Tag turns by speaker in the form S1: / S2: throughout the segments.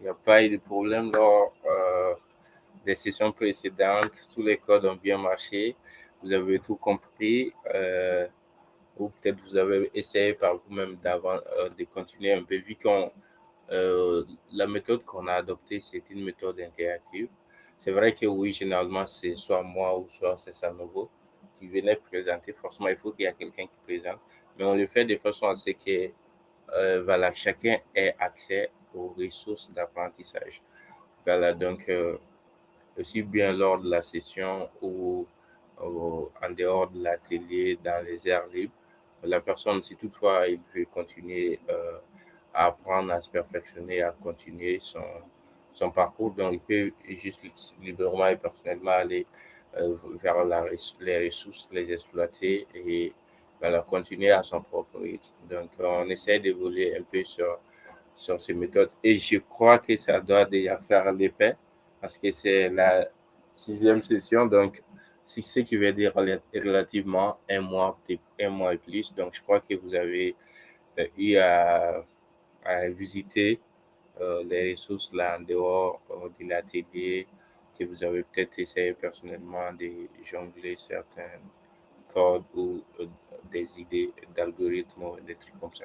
S1: n'y a pas eu de problème lors des sessions précédentes. Tous les codes ont bien marché. Vous avez tout compris. Ou peut-être vous avez essayé par vous-même d'avant de continuer un peu, vu qu'on la méthode qu'on a adoptée, c'est une méthode interactive. C'est vrai que oui, généralement, c'est soit moi ou soit c'est Sanogo qui venait présenter. Forcément, il faut qu'il y ait quelqu'un qui présente. Mais on le fait de façon à ce que voilà, chacun ait accès aux ressources d'apprentissage. Voilà, donc aussi bien lors de la session ou en dehors de l'atelier, dans les aires libres, la personne, si toutefois il veut continuer à apprendre, à se perfectionner, à continuer son parcours, donc il peut juste librement et personnellement aller vers les ressources, les exploiter et voilà, continuer à son propre rythme. Donc, on essaie d'évoluer un peu sur ces méthodes et je crois que ça doit déjà faire l'effet parce que c'est la sixième session, donc c'est ce qui veut dire relativement un mois et plus. Donc, je crois que vous avez eu à visiter les ressources là en dehors de l'atelier, que vous avez peut-être essayé personnellement de jongler certains codes ou des idées d'algorithmes ou des trucs comme ça.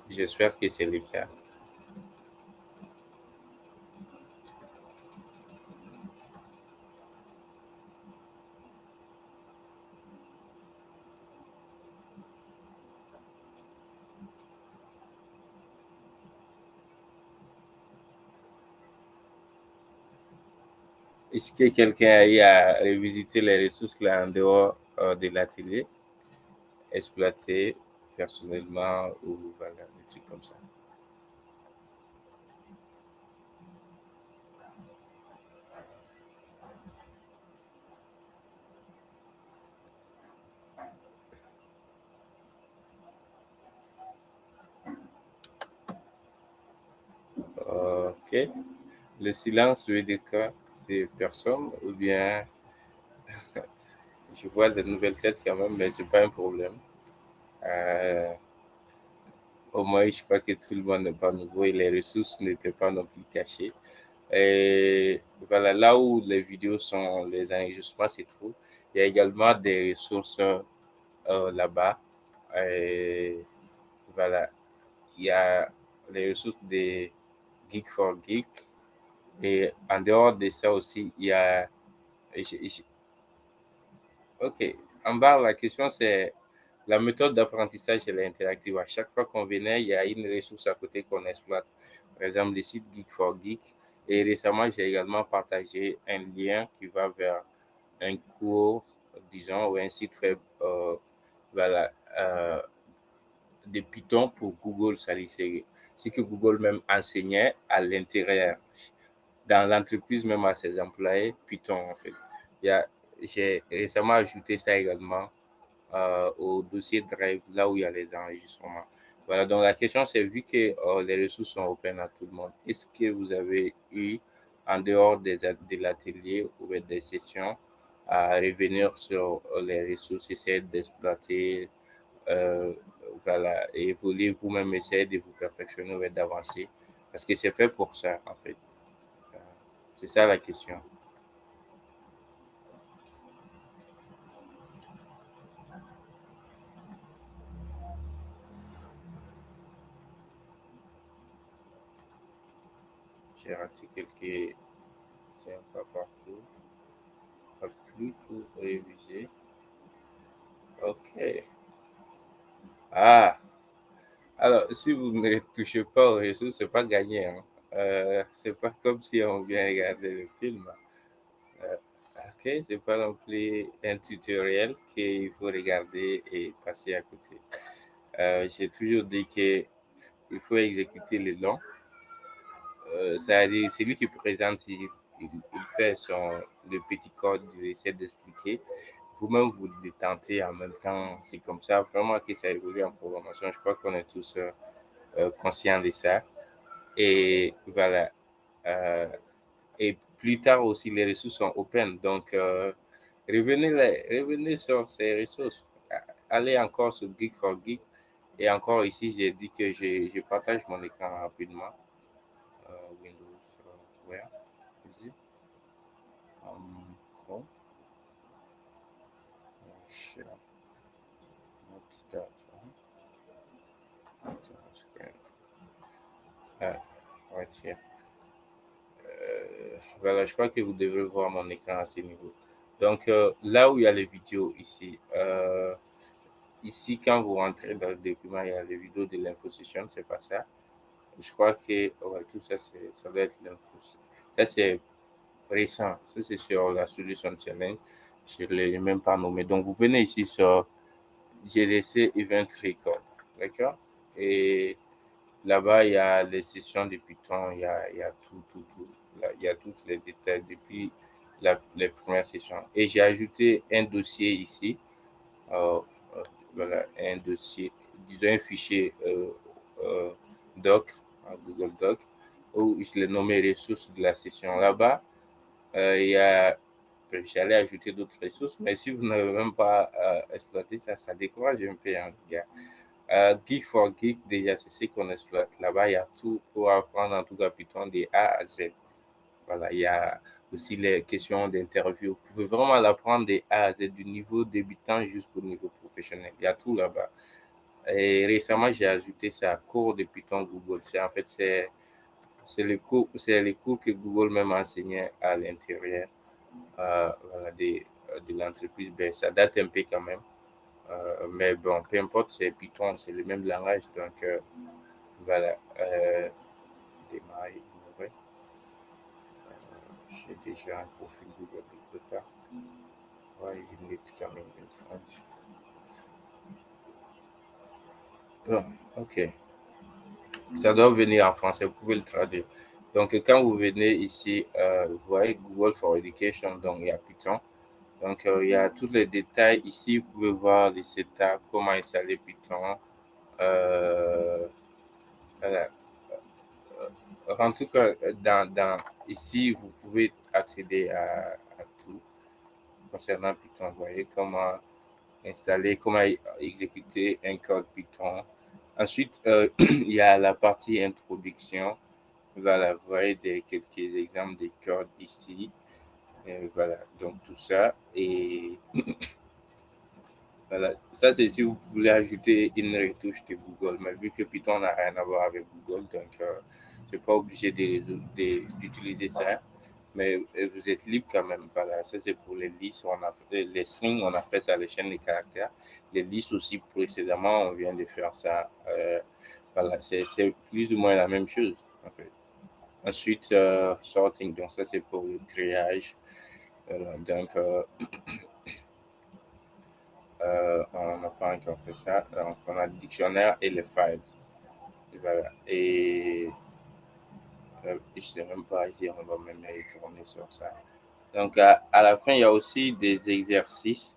S1: J'espère que c'est le cas. Est-ce que quelqu'un a eu à revisiter les ressources là en dehors de l'atelier, exploiter personnellement ou voilà, des trucs comme ça? Ok. Le silence veut dire quoi? C'est personne ou bien je vois de nouvelles têtes quand même, mais c'est pas un problème. Euh, Au moins, je crois que tout le monde n'est pas nouveau et les ressources n'étaient pas non plus cachées. Et voilà, là où les vidéos sont, les enregistrements se trouvent, il y a également des ressources là-bas. Et voilà, il y a les ressources de Geek for Geek. Et en dehors de ça aussi, il y a. Ok, en bas, la question c'est la méthode d'apprentissage, elle est interactive. À chaque fois qu'on venait, il y a une ressource à côté qu'on exploite. Par exemple, le site Geek for Geek. Et récemment, j'ai également partagé un lien qui va vers un cours, disons, ou un site web voilà, de Python pour Google. C'est ce que Google même enseignait à l'intérieur, dans l'entreprise, même à ses employés, Python en fait. Il y a, j'ai récemment ajouté ça également au dossier Drive, là où il y a les enregistrements. Voilà, donc la question c'est, vu que les ressources sont open à tout le monde, est-ce que vous avez eu, en dehors de l'atelier ou des sessions, à revenir sur les ressources, essayer d'exploiter, euh, voilà, et évoluer vous-même, essayer de vous perfectionner ou d'avancer, parce que c'est fait pour ça, en fait. Euh, c'est ça la question. J'ai raté quelques, c'est pas partout, pas plus tout révisé. Ok. Ah, alors, si vous ne touchez pas aux ressources, c'est pas gagné, hein. C'est pas comme si on vient regarder le film. Euh, ok, c'est pas non plus un tutoriel qu'il faut regarder et passer à côté. J'ai toujours dit que il faut exécuter le long. C'est-à-dire, c'est lui qui présente, il fait le petit code, il essaie d'expliquer. Vous-même, vous le tentez en même temps. C'est comme ça vraiment que ça évolue en programmation. Je crois qu'on est tous conscients de ça. Et voilà. Euh, et plus tard aussi, les ressources sont open. Donc, revenez sur ces ressources. Allez encore sur Geek for Geek Et encore ici, j'ai dit que je partage mon écran rapidement. Windows, where is it? Chrome, share, not that one. Screen. Ah, right here. Voilà, je crois que vous devrez voir mon écran à ce niveau. Donc, là où il y a les vidéos ici, ici, quand vous rentrez dans le document, il y a les vidéos de l'infosession, c'est pas ça. Je crois que ouais, tout ça, ça doit être l'info. Ça, c'est récent. Ça, c'est sur la solution challenge. Je ne l'ai même pas nommé. Donc, vous venez ici sur GDC Event Record. D'accord? Et là-bas, il y a les sessions de Python, il y a tout, tout, tout. Là, il y a tous les détails depuis les premières sessions. Et j'ai ajouté un dossier ici. Euh, euh, voilà, un dossier, disons un fichier euh, doc, Google Doc, où je l'ai nommé ressources de la session. Là-bas, il y a, j'allais ajouter d'autres ressources, mais si vous n'avez même pas exploité ça, ça décourage un peu, hein, les gars. Geek for Geek, déjà, c'est ce qu'on exploite. Là-bas, il y a tout pour apprendre, en tout cas, Python de A à Z. Voilà, il y a aussi les questions d'interview. Vous pouvez vraiment l'apprendre de A à Z, du niveau débutant jusqu'au niveau professionnel. Il y a tout là-bas. Et récemment, j'ai ajouté ça à cours de Python Google. C'est en fait, c'est les cours que Google même enseignait à l'intérieur voilà, de l'entreprise. Ben, ça date un peu quand même. Mais bon, peu importe, c'est Python, c'est le même langage. Donc, voilà. Démarrer, innover. J'ai déjà un profil Google quelque part. Why you need coming in French? Bon, ok. Ça doit venir en français, vous pouvez le traduire. Donc, quand vous venez ici, vous voyez Google for Education, donc il y a Python. Donc, il y a tous les détails. Ici, vous pouvez voir les setups, comment installer Python. Voilà. En tout cas, ici, vous pouvez accéder à tout concernant Python. Vous voyez comment installer, comment exécuter un code Python. Ensuite, il y a la partie introduction. Voilà, vous voyez quelques exemples de codes ici. Et voilà, donc tout ça. Et voilà, ça c'est si vous voulez ajouter une retouche de Google. Mais vu que Python n'a rien à voir avec Google, donc je n'ai pas obligé d'utiliser ça. Mais vous êtes libre quand même. Voilà, ça c'est pour les listes. On a fait, les strings, on a fait ça, les chaînes de caractères. Les listes aussi, précédemment, on vient de faire ça. Voilà, c'est plus ou moins la même chose, en fait. Ensuite, sorting, donc ça c'est pour le triage. Donc, on n'a pas encore fait ça. Donc, on a le dictionnaire et les files. Et voilà. Et je ne sais même pas ici, on va même retourner sur ça. Donc, à la fin, il y a aussi des exercices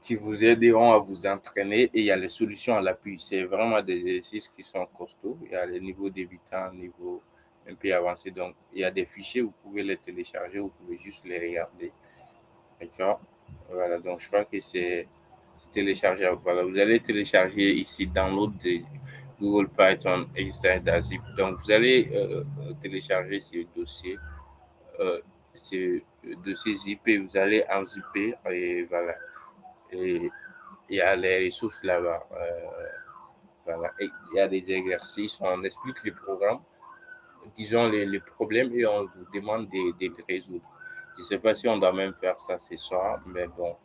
S1: qui vous aideront à vous entraîner et il y a les solutions à l'appui. C'est vraiment des exercices qui sont costauds. Il y a les niveaux débutants, niveau un peu avancé. Donc, il y a des fichiers, vous pouvez les télécharger, vous pouvez juste les regarder. D'accord? Voilà, donc je crois que c'est téléchargeable. Voilà, vous allez télécharger ici download de Google Python extrait zip. Donc, vous allez télécharger euh, ce dossier zip et vous allez en zipper et voilà. Et il y a les ressources là-bas. Voilà. Et il y a des exercices, on explique les programmes, disons les problèmes et on vous demande de les résoudre. Je ne sais pas si on doit même faire ça ce soir, mais bon,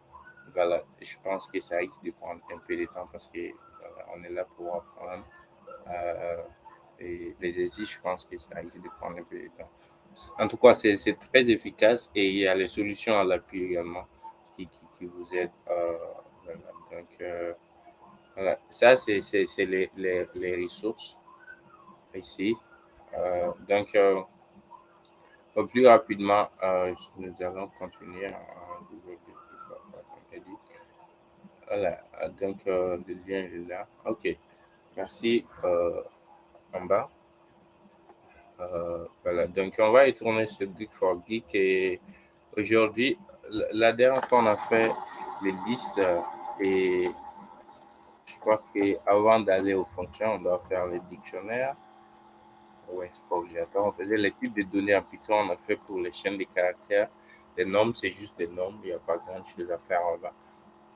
S1: voilà, je pense que ça risque de prendre un peu de temps parce que voilà, on est là pour apprendre. Euh, et les exercices, je pense que ça risque de prendre un peu de temps. En tout cas, c'est très efficace et il y a les solutions à l'appui également qui vous aident. Voilà. Donc, voilà. Ça, c'est les ressources ici. Donc, plus rapidement, nous allons continuer en Google Edit. Voilà, donc le lien est là. Ok, merci en bas. Voilà, donc on va y tourner sur Geek for Geek et aujourd'hui, la dernière fois on a fait les listes et Je crois qu'avant d'aller aux fonctions, on doit faire les dictionnaires. Ouais, c'est pas obligatoire. On faisait les types de données en Python, on a fait pour les chaînes de caractères. Les normes, c'est juste des normes, il n'y a pas grand-chose à faire là-bas.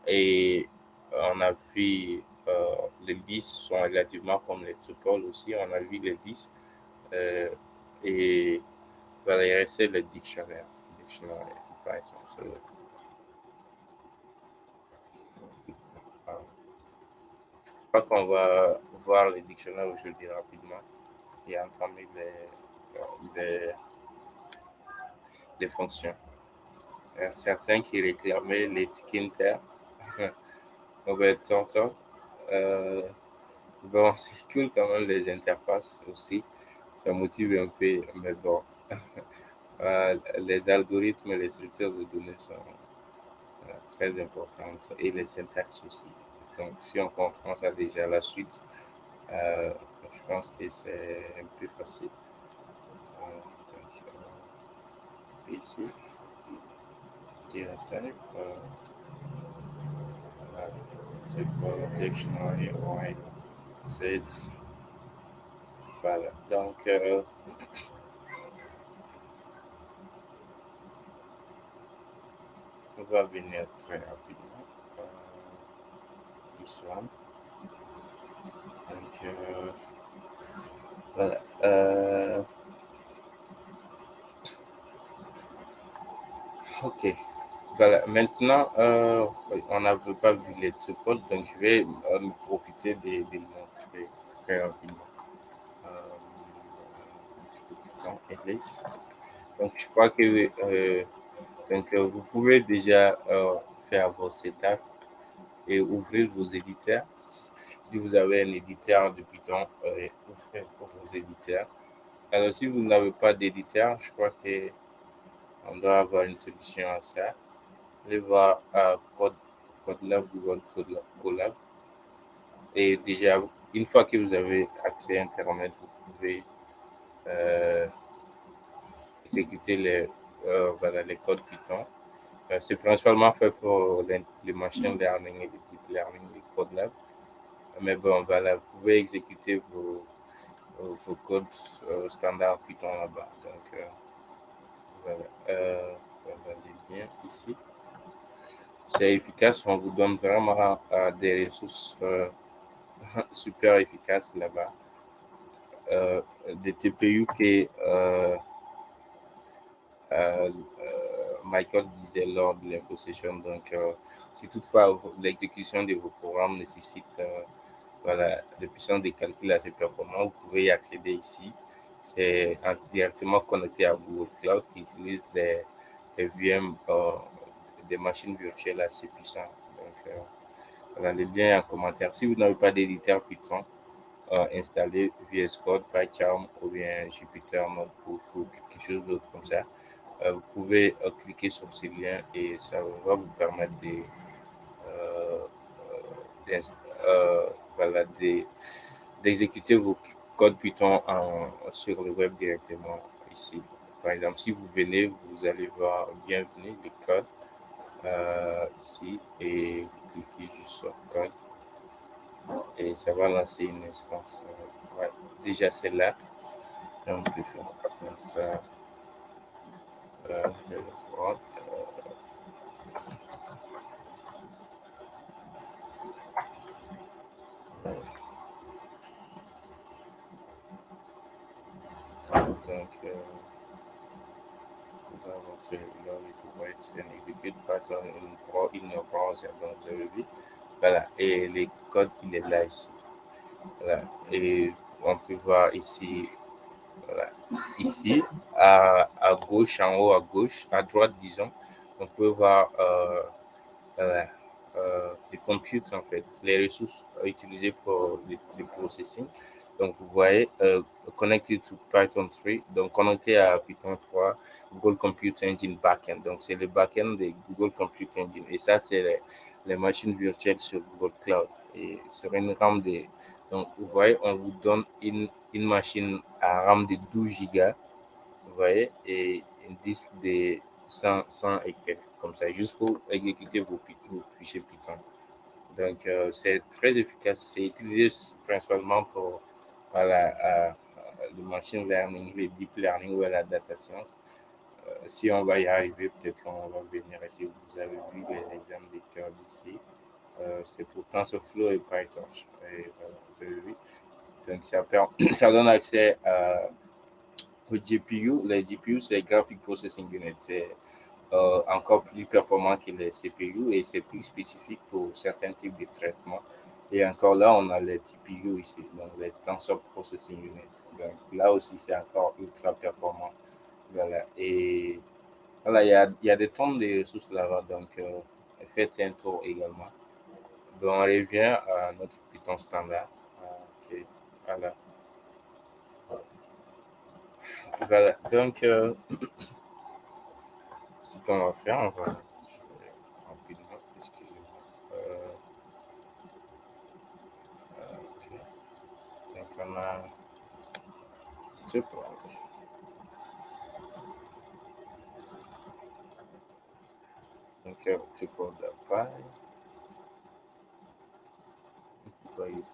S1: Et on a vu les listes sont relativement comme les tuples aussi. On a vu les listes euh, et voilà, il restait le dictionnaire. Dictionnaire, par exemple. Je crois qu'on va voir les dictionnaires aujourd'hui rapidement. J'ai entendu les, les fonctions. Il y a certains qui réclamaient les tickets Robert Thornton. Euh, bon, c'est cool quand même les interfaces aussi. Ça motive un peu, mais bon. Les algorithmes et les structures de données sont très importantes et les syntaxes aussi. Donc, si on comprend ça déjà, la suite, euh, je pense que c'est un peu facile. Ici, directeur, c'est pour le dictionary, ouais, c'est voilà. Donc, on va venir très rapidement. This one. Donc, voilà. Ok. Voilà. Maintenant, oui, on n'avait pas vu les tuples, donc je vais me profiter de le montrer très rapidement. Un petit peu plus de temps, at least. Donc, je crois que vous pouvez déjà faire vos setups et ouvrir vos éditeurs. Si vous avez un éditeur de Python, ouvrez vos éditeurs. Alors, si vous n'avez pas d'éditeur, je crois qu'on doit avoir une solution à ça. Allez voir CodeLab, Google CodeLab. Et déjà, une fois que vous avez accès à Internet, vous pouvez euh, exécuter voilà, les codes Python. C'est principalement fait pour les machine learning et le deep learning, les CodeLab. Mais bon, voilà, vous pouvez exécuter vos codes standard Python là-bas. Donc, voilà. On va les liens ici. C'est efficace, on vous donne vraiment des ressources super efficaces là-bas. Des TPU que euh, Michael disait lors de l'infosession. Donc, si toutefois l'exécution de vos programmes nécessite voilà, de puissance de calcul assez performant, vous pouvez y accéder ici. C'est directement connecté à Google Cloud qui utilise des VM, des machines virtuelles assez puissantes. Donc, voilà, le lien est en commentaire. Si vous n'avez pas d'éditeur Python, installez VS Code, PyCharm ou bien Jupyter Notebook ou quelque chose d'autre comme ça. Vous pouvez cliquer sur ce lien et ça va vous permettre euh, voilà, d'exécuter vos codes Python sur le web directement ici. Par exemple, si vous venez, vous allez voir bienvenue le code ici et vous cliquez juste sur code et ça va lancer une instance. Ouais, déjà c'est là. Et on peut faire ça. Je vais voir. Donc, and execute pattern in your browser. Donc, vous avez vu. Voilà. Et les codes, il est là ici. Voilà. Et on peut voir ici, voilà. Ici, à gauche, en haut à gauche, à droite, disons, on peut voir voilà, les computes, en fait, les ressources utilisées pour le processing. Donc, vous voyez, connected to Python 3, donc connecté à Python 3, Google Compute Engine Backend. Donc, c'est le backend de Google Compute Engine. Et ça, c'est les machines virtuelles sur Google Cloud. Et sur une RAM de. Donc, vous voyez, on vous donne une machine à RAM de 12 gigas, vous voyez, et un disque de 100 et quelques, comme ça, juste pour exécuter vos fichiers Python. Donc, c'est très efficace. C'est utilisé principalement pour voilà, le machine learning, le deep learning ou la data science. Si on va y arriver, peut-être qu'on va venir ici. Vous avez vu les exemples des cœurs ici. C'est pour TensorFlow et PyTorch. Et, vous avez vu. Donc, ça donne accès aux GPU. Les GPU, c'est Graphic Processing Unit. C'est encore plus performant que les CPU et c'est plus spécifique pour certains types de traitements. Et encore là, on a les TPU ici, donc les Tensor Processing Units. Donc là aussi, c'est encore ultra performant. Voilà. Et voilà, il y a des tonnes de ressources là-bas, donc faites un tour également. Donc on revient à notre Python standard. Ok. Voilà. Voilà. Donc, ce qu'on va faire, on va rapidement, excusez-moi. Ok. Donc, on a ce plan. Donc, tu peux la paille. Paille,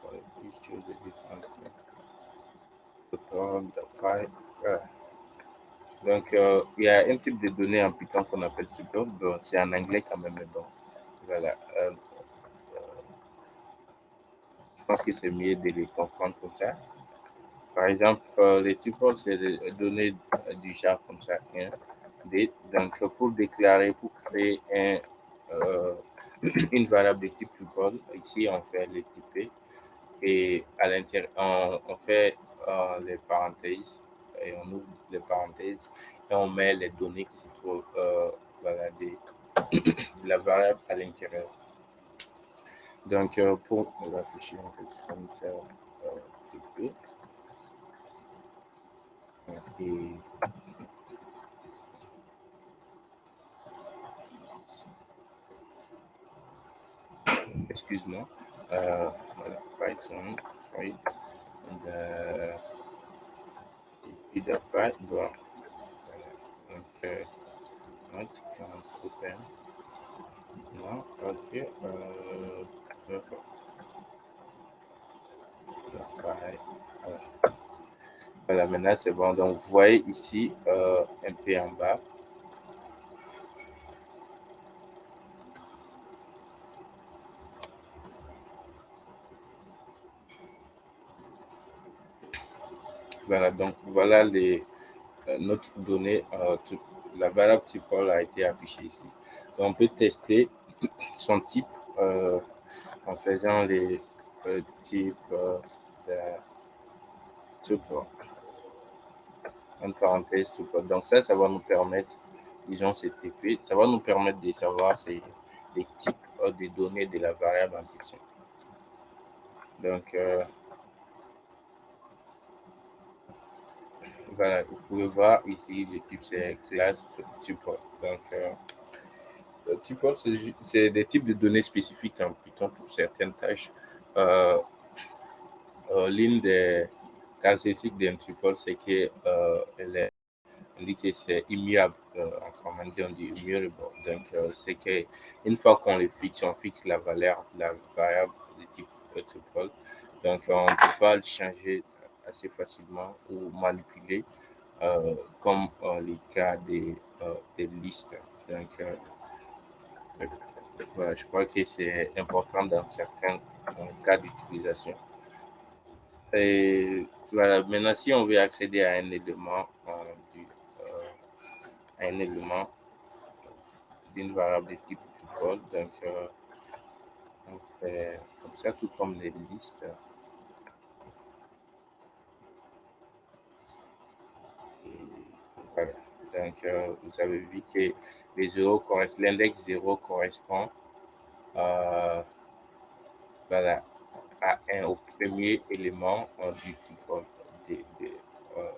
S1: pour les plus, tu veux des différentes de paille. Voilà. Donc, il y a un type de données en Python qu'on appelle tuple. Bon, c'est en anglais quand même, mais bon. Voilà. Je pense que c'est mieux de les comprendre comme ça. Par exemple, les tuples, c'est des données du genre comme ça. Hein, donc, pour déclarer, pour créer euh, une variable de type tuple, ici, on fait les types et à l'intérieur, on fait les parenthèses et on ouvre les parenthèses et on met les données qui se trouvent voilà, de la variable à l'intérieur. Donc, pour réfléchir, on peut prendre ça typé. Et excuse-moi, voilà, Python, right, and either Python, bon, donc, not can't open, non, ok, d'accord, pareil, voilà. Voilà, maintenant c'est bon, donc vous voyez ici, un peu en bas, voilà, donc voilà notre donnée, la variable tuple a été affichée ici. Donc, on peut tester son type euh, en faisant les types de tuple, en parenthèse tuple. Donc ça va nous permettre, disons CTP, ça va nous permettre de savoir les types de données de la variable en question. Donc, voilà, vous pouvez voir ici, le type c'est classe tuple. Donc, tuple, c'est des types de données spécifiques en Python pour certaines tâches. Euh, L'une des caractéristiques d'un tuple, c'est qu'elle dit que c'est immuable. En formalité, on dit immutable. Donc, c'est qu'une fois qu'on le fixe, on fixe la valeur de la variable de type tuple. Donc, on ne peut pas le changer assez facilement ou manipuler, comme les cas des listes. Donc, voilà, je crois que c'est important dans certains cas d'utilisation. Et voilà, maintenant, si on veut accéder à un élément, à un élément d'une variable de type tuple, donc on fait comme ça, tout comme les listes. Et voilà. Donc, vous avez vu que l'index 0 correspond euh, voilà, au premier élément du tuple de, euh,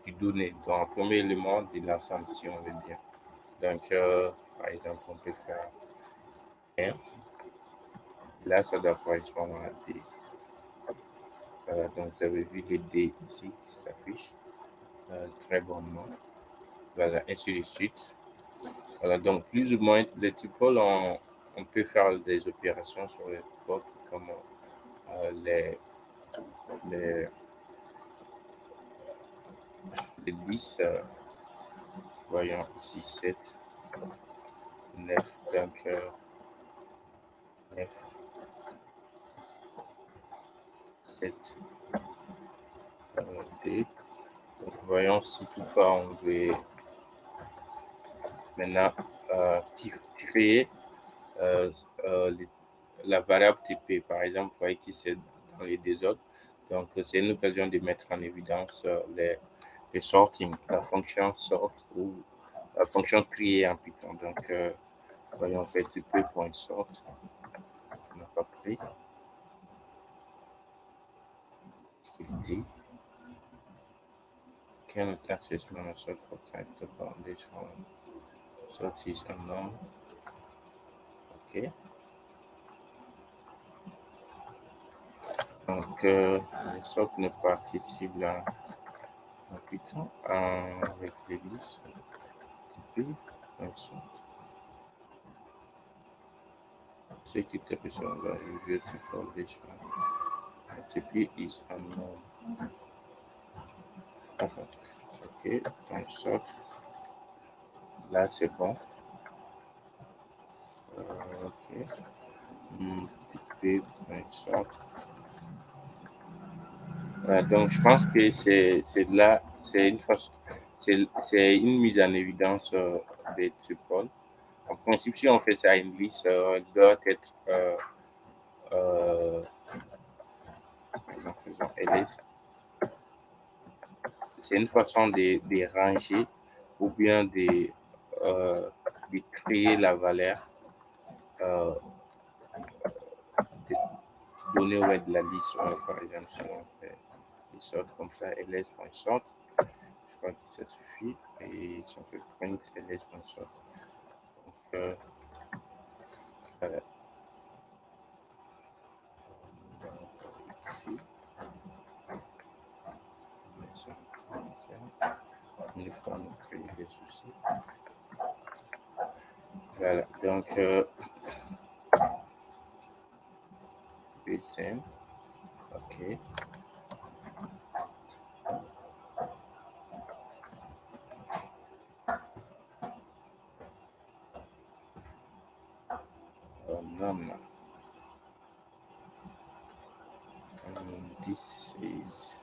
S1: du donné, donc premier élément de l'ensemble, si on veut bien. Donc, par exemple, on peut faire 1. Là, ça doit correspondre à D. Voilà, donc vous avez vu les D ici qui s'affichent très bonnement. Voilà, ainsi de suite. Voilà, donc plus ou moins les tuples ont on peut faire des opérations sur les tuple comme les, les, les 10, voyons ici 7, 9, donc 9, 7, 2. Donc, voyons si toutefois on veut maintenant créer la variable TP. Par exemple, vous voyez que c'est dans les désordres. Donc, c'est une occasion de mettre en évidence les sorting, la fonction sort ou la fonction créer en Python. Donc, voyons, on fait TP.sort. On n'a pas pris. Il dit can assessment of sort for type the foundation sort is unknown. OK. Donc, les sortes ne participent en Python avec les listes TP. Ce qui te reçoit la review to publish TP is unknown. OK, donc sort. Là, c'est bon. OK. TP, sort. Donc, je pense que c'est là, c'est une façon, c'est une mise en évidence des tuples. En principe, si on fait ça une liste, elle doit être c'est une façon de ranger ou bien de créer la valeur de donner de la liste. Par exemple, si on fait des sortes comme ça, ls.sort, je crois que ça suffit. Et si on fait print ls.sort. Donc, voilà. Ici. On n'est pas nous créer des soucis. Voilà, donc built-in, OK. None. This is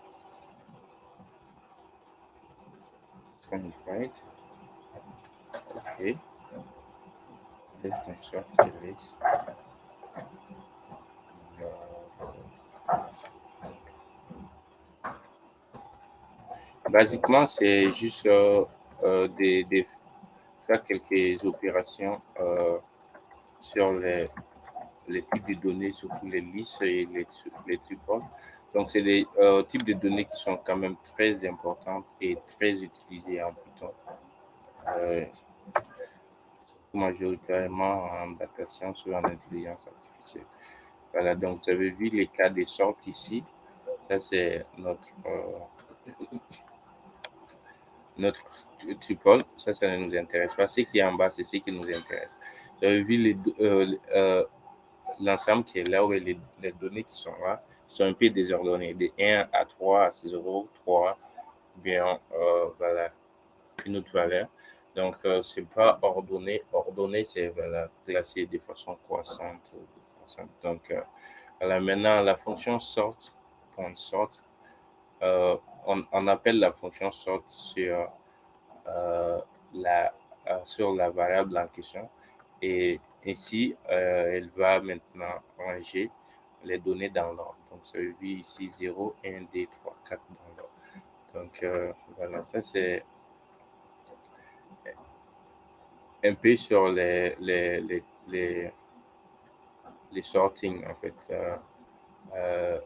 S1: 25. OK. Let's construct the list. Basiquement, c'est juste de faire quelques opérations sur les types de données, surtout les listes et les tuples. Donc, c'est des types de données qui sont quand même très importantes et très utilisées en Python. Majoritairement en data science ou en intelligence artificielle. Voilà, donc vous avez vu les cas des sortes ici. Ça, c'est notre tuple. Ça ne nous intéresse pas. Ce qui est en bas, c'est ce qui nous intéresse. Vous avez vu l'ensemble qui est là, où les données qui sont là sont un peu désordonnées, de 1 à 3, à 0, 3, bien, voilà, une autre valeur. Donc, ce n'est pas ordonné. Ordonné, c'est voilà, classé de façon croissante. Donc, voilà, maintenant, la fonction sort, on appelle la fonction sort sur sur la variable en question. Et ici, elle va maintenant ranger les données dans l'ordre. Donc, ça veut dire ici 0, 1, 2, 3, 4 dans l'ordre. Donc, voilà, ça c'est un peu sur les sorting, en fait,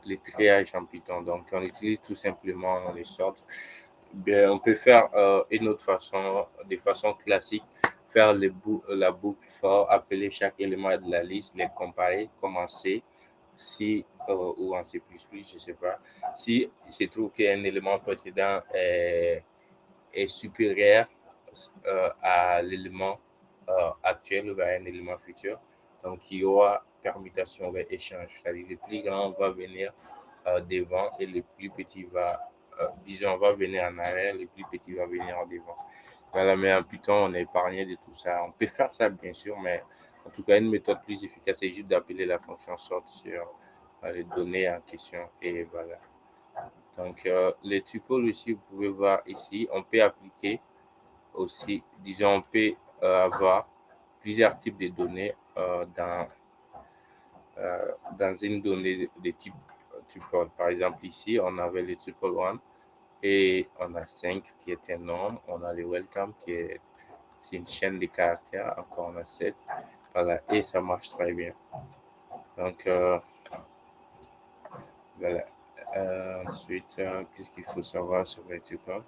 S1: les triages en Python. Donc, on utilise tout simplement les sorts. Bien, on peut faire une autre façon, de façon classique, faire la boucle for, appeler chaque élément de la liste, les comparer, commencer, si ou en C++, je ne sais pas. Si il se trouve qu'un élément précédent est supérieur à l'élément actuel ou à un élément futur, Donc, il y aura permutation vers échange. C'est-à-dire que le plus grand va venir devant et le plus petit va venir en arrière, le plus petit va venir en devant. Voilà, mais en Python, on est épargné de tout ça. On peut faire ça, bien sûr, mais en tout cas, une méthode plus efficace, c'est juste d'appeler la fonction sort sur les données en question. Et voilà. Donc, les tuples aussi, vous pouvez voir ici, on peut appliquer aussi, disons, on peut avoir plusieurs types de données dans une donnée de type tuple. Par exemple, ici, on avait le tuple 1 et on a 5 qui est un nombre. On a le welcome qui est une chaîne de caractères. Encore, on a 7. Voilà, et ça marche très bien. Donc, voilà. Ensuite, qu'est-ce qu'il faut savoir sur les tuples?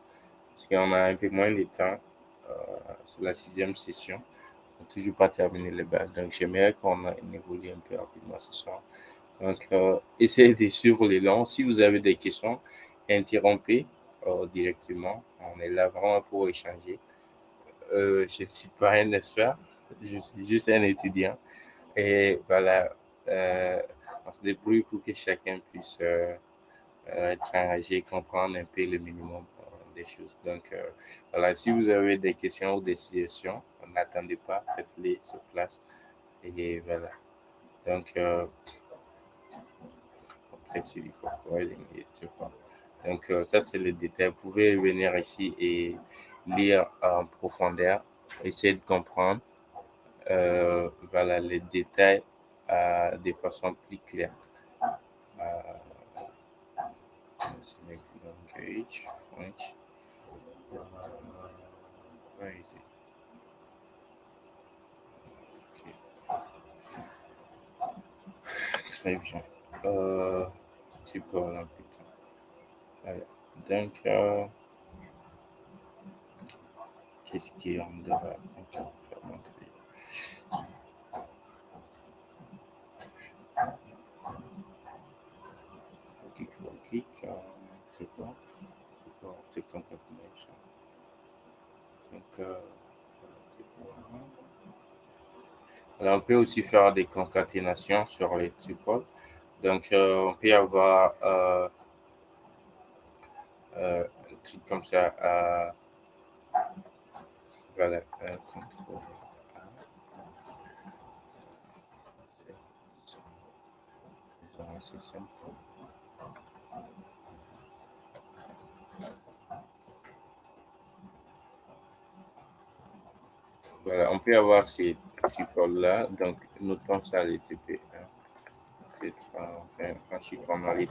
S1: Parce qu'on a un peu moins de temps. C'est la 6e session. On n'a toujours pas terminé les bases. Donc, j'aimerais qu'on évolue un peu rapidement ce soir. Donc, essayez de suivre les longs. Si vous avez des questions, interrompez directement. On est là vraiment pour échanger. Je ne suis pas un expert, je suis juste un étudiant. Et voilà, on se débrouille pour que chacun puisse être engagé, comprendre un peu le minimum des choses. Donc, voilà, si vous avez des questions ou des suggestions, n'attendez pas, faites-les sur place. Et voilà. Donc, après, c'est du forcing et tout ça. Donc, ça, c'est le détail. Vous pouvez venir ici et lire en profondeur, essayer de comprendre voilà, les détails de façon plus claire. Select language, French. Where is it? Okay. Très bien. Tu peux là, putain. Voilà. Donc, qu'est-ce qu'on devrait encore faire montrer? Click for click, c'est quoi? C'est quoi? C'est concatenation. Donc, c'est quoi? Alors, on peut aussi faire des concaténations sur les tuples. Donc, on peut avoir un truc comme ça. Voilà, contrôle A. C'est simple. Voilà, on peut avoir ces tuples-là. Donc, notons ça les TP1. Ensuite, on a les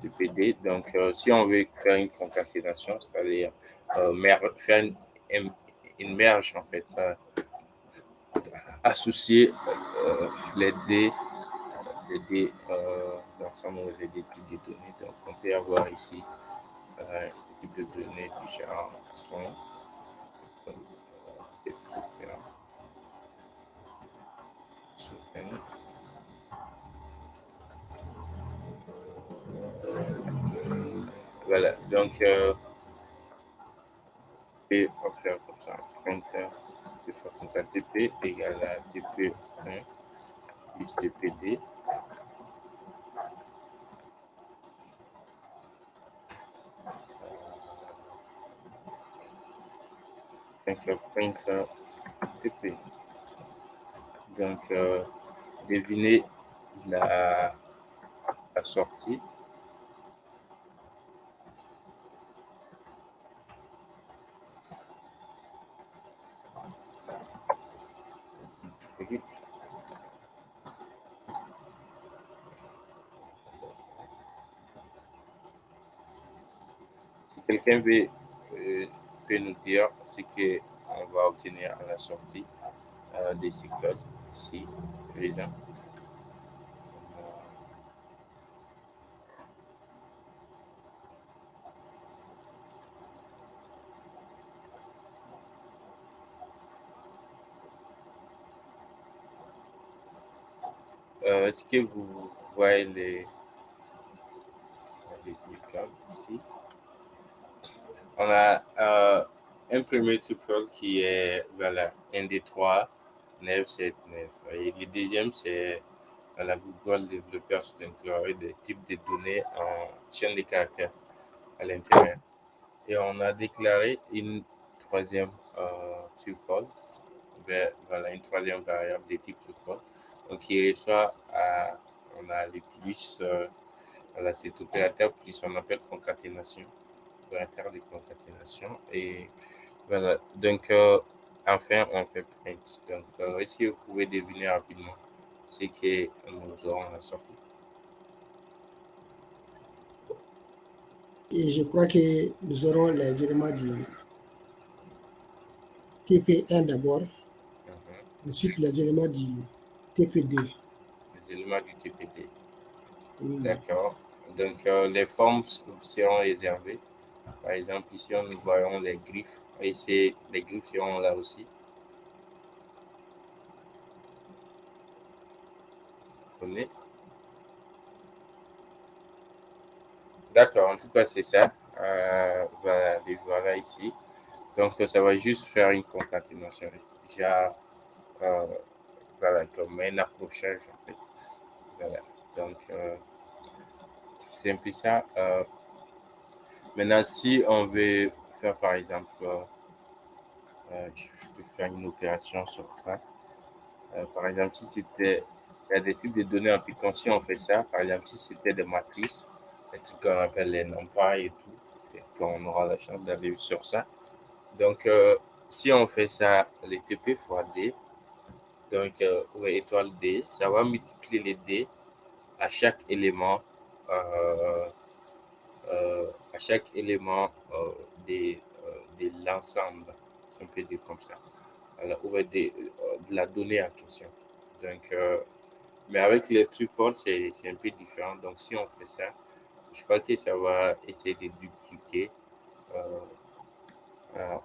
S1: TPD. Donc, si on veut faire une concaténation, c'est-à-dire faire une merge, en fait, ça, associer les D l'ensemble des types de données. Donc, on peut avoir ici un type de données du genre son, voilà, donc on va faire comme ça. Printer de façon ça, TP égale à TP1 plus TPD. Printer TP. Donc, devinez la sortie. Si quelqu'un peut nous dire ce qu'on va obtenir à la sortie de ces codes ici, présent. Est-ce que vous voyez les codes ici? On a un premier tuple qui est voilà, 1, 2, 3, 9, 7, 9. Et le deuxième, c'est la Google Developer Studio, des types de données en chaîne de caractères à l'intérieur. Et on a déclaré une troisième tuple, voilà, une troisième variable de type tuple. Donc, qui reçoit, on a les plus, voilà, cet opérateur plus, on appelle concaténation, opérateur de concaténation. Et voilà, donc, enfin, on fait print. Donc, est-ce que vous pouvez deviner rapidement ce que nous aurons à la sortie?
S2: Et je crois que nous aurons les éléments du TP1 d'abord,
S1: Mhm.
S2: ensuite les éléments du TP2.
S1: Les éléments du TPD.
S2: Oui, oui.
S1: D'accord. Donc, les formes seront réservées. Par exemple, ici, nous voyons les griffes. Et les griffes seront là aussi. Prenez. D'accord, en tout cas, c'est ça. Voilà, les voilà ici. Donc, ça va juste faire une concaténation. Déjà, euh, voilà, comme un accrochage, en fait. Voilà. Donc, c'est un peu ça. Maintenant, si on veut faire, par exemple, je peux faire une opération sur ça. Par exemple, si c'était, il y a des types de données en Python, si on fait ça, par exemple, si c'était des matrices, des trucs qu'on appelle les NumPy et tout, peut-être qu'on aura la chance d'aller sur ça. Donc, si on fait ça, les TP fois D, donc, ouais, étoile D, ça va multiplier les D à chaque élément, euh, à chaque élément de l'ensemble, si on peut dire comme ça, alors, ou de la donnée en question. Donc, mais avec les triples, c'est un peu différent. Donc, si on fait ça, je crois que ça va essayer de dupliquer euh, euh,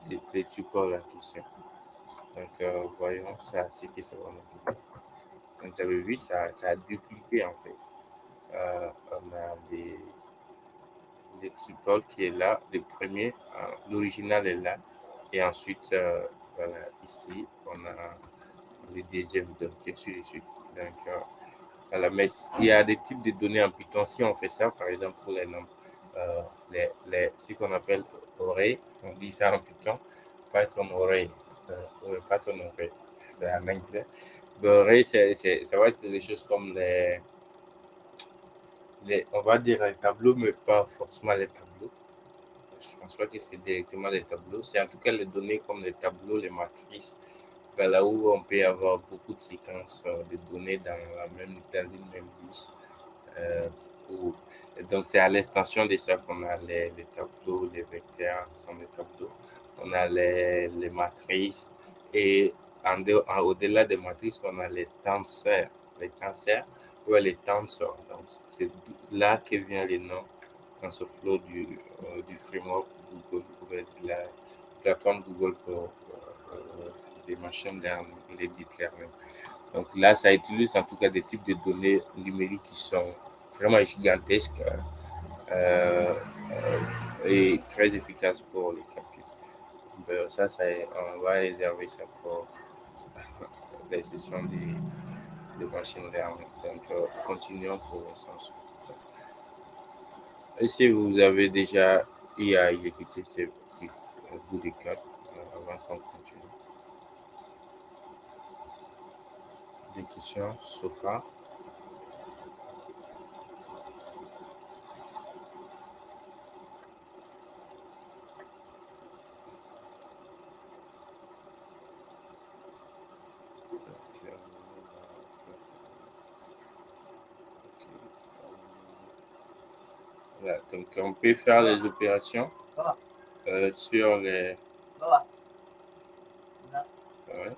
S1: les triples en question. Donc, voyons ça, c'est que ça va nous donner. Donc, vous avez vu, ça a dupliqué en fait. On a des triples qui est là, le premier, l'original est là. Et ensuite, voilà, ici, on a le deuxième, donc, et ainsi de suite. Donc, voilà, mais il y a des types de données en Python. Si on fait ça, par exemple, pour les noms, ce qu'on appelle oreille, on dit ça en Python, pas ton oreille, pas ton oreille, c'est en anglais. Oreille, ça va être des choses comme on va dire les tableaux, mais pas forcément les tableaux. Je pense pas que c'est directement les tableaux. C'est en tout cas les données comme les tableaux, les matrices, ben là où on peut avoir beaucoup de séquences de données dans une même liste. Euh, où- donc, c'est à l'extension de ça qu'on a les tableaux, les vecteurs sont des tableaux. On a les matrices et au-delà des matrices, on a les tenseurs. Les tenseurs, ou les tensors. Donc, c'est là que vient le nom TensorFlow du framework Google, ou de la plateforme Google pour les machines learning, les deep learning. Donc là, ça utilise en tout cas des types de données numériques qui sont vraiment gigantesques euh, et très efficaces pour les calculs. Ben, on va réserver ça pour les sessions de machine learning. Donc, continuons pour l'instant. Et si vous avez déjà eu à exécuter ce petit bout de code avant qu'on continue. Des questions, Sofa? Voilà, donc, on peut faire les opérations sur les. Ouais.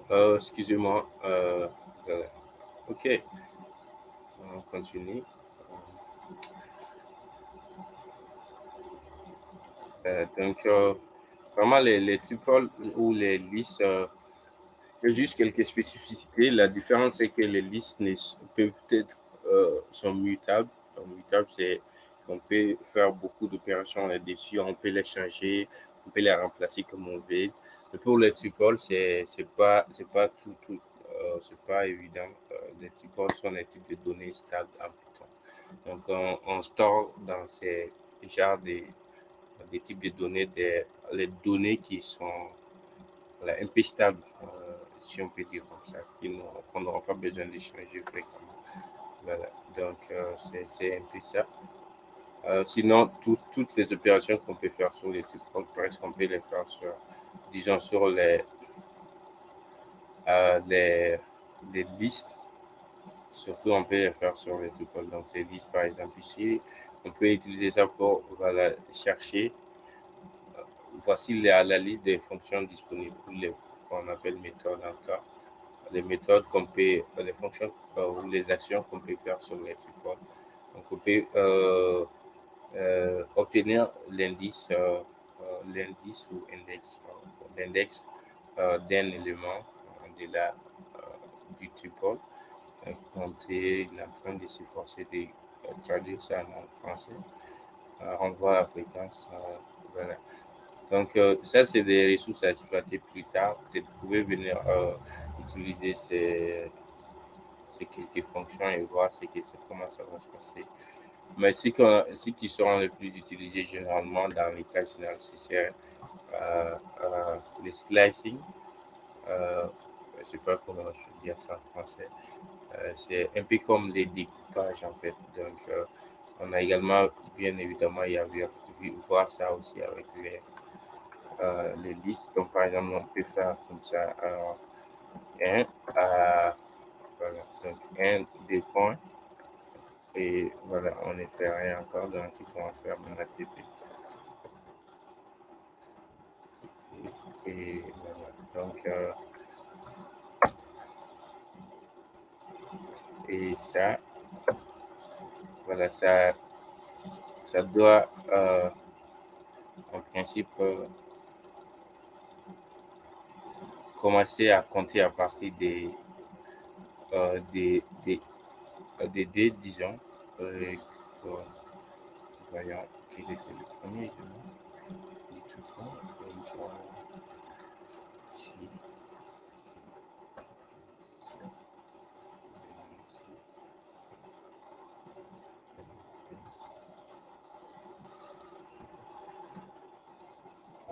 S1: Excusez-moi. OK, on continue. Vraiment, les tuples ou les listes, il y a juste quelques spécificités. La différence, c'est que les listes peuvent être sont mutables. Donc, mutable, c'est qu'on peut faire beaucoup d'opérations là-dessus, on peut les changer, on peut les remplacer comme on veut. Mais pour les tuples, c'est pas évident. Les tuples sont des types de données stables en Python. Donc, on store dans ces genres des types de données les données qui sont voilà, un peu stables, si on peut dire comme ça, qu'on n'aura pas besoin d'échanger fréquemment. Voilà. Donc, c'est un peu ça. Sinon, toutes les opérations qu'on peut faire sur les tuples, presque on peut les faire sur, disons, sur euh, les, les listes. Surtout, on peut les faire sur les tuples. Donc, les listes, par exemple, ici, on peut utiliser ça pour voilà, chercher. Voici la liste des fonctions disponibles, qu'on appelle méthodes encore. Les méthodes qu'on peut, les fonctions ou les actions qu'on peut faire sur les tuples. Donc, on peut obtenir l'indice ou l'index d'un élément du tuple. Quand il est en train de s'efforcer de traduire ça en français, on voit la fréquence. Voilà. Donc, ça, c'est des ressources à exploiter plus tard. Peut-être vous pouvez venir utiliser ces quelques fonctions et voir comment ça va se passer. Mais ce qui seront les plus utilisés généralement dans les cas généraux, c'est les slicing. Je ne sais pas comment je peux dire ça en français. C'est un peu comme les découpages en fait. Donc, on a également, bien évidemment, vu voir ça aussi avec les listes. Donc, par exemple, on peut faire comme ça un, voilà, donc un, deux points. Et voilà, on ne fait rien encore, donc il faut en faire mon ATP. Et voilà, donc, et ça, voilà, ça doit, en principe, commencer à compter à partir euh, des, des, des dés, disons. Euh, euh, Voyons quel était le premier élément du tout point. Donc, ici, ici,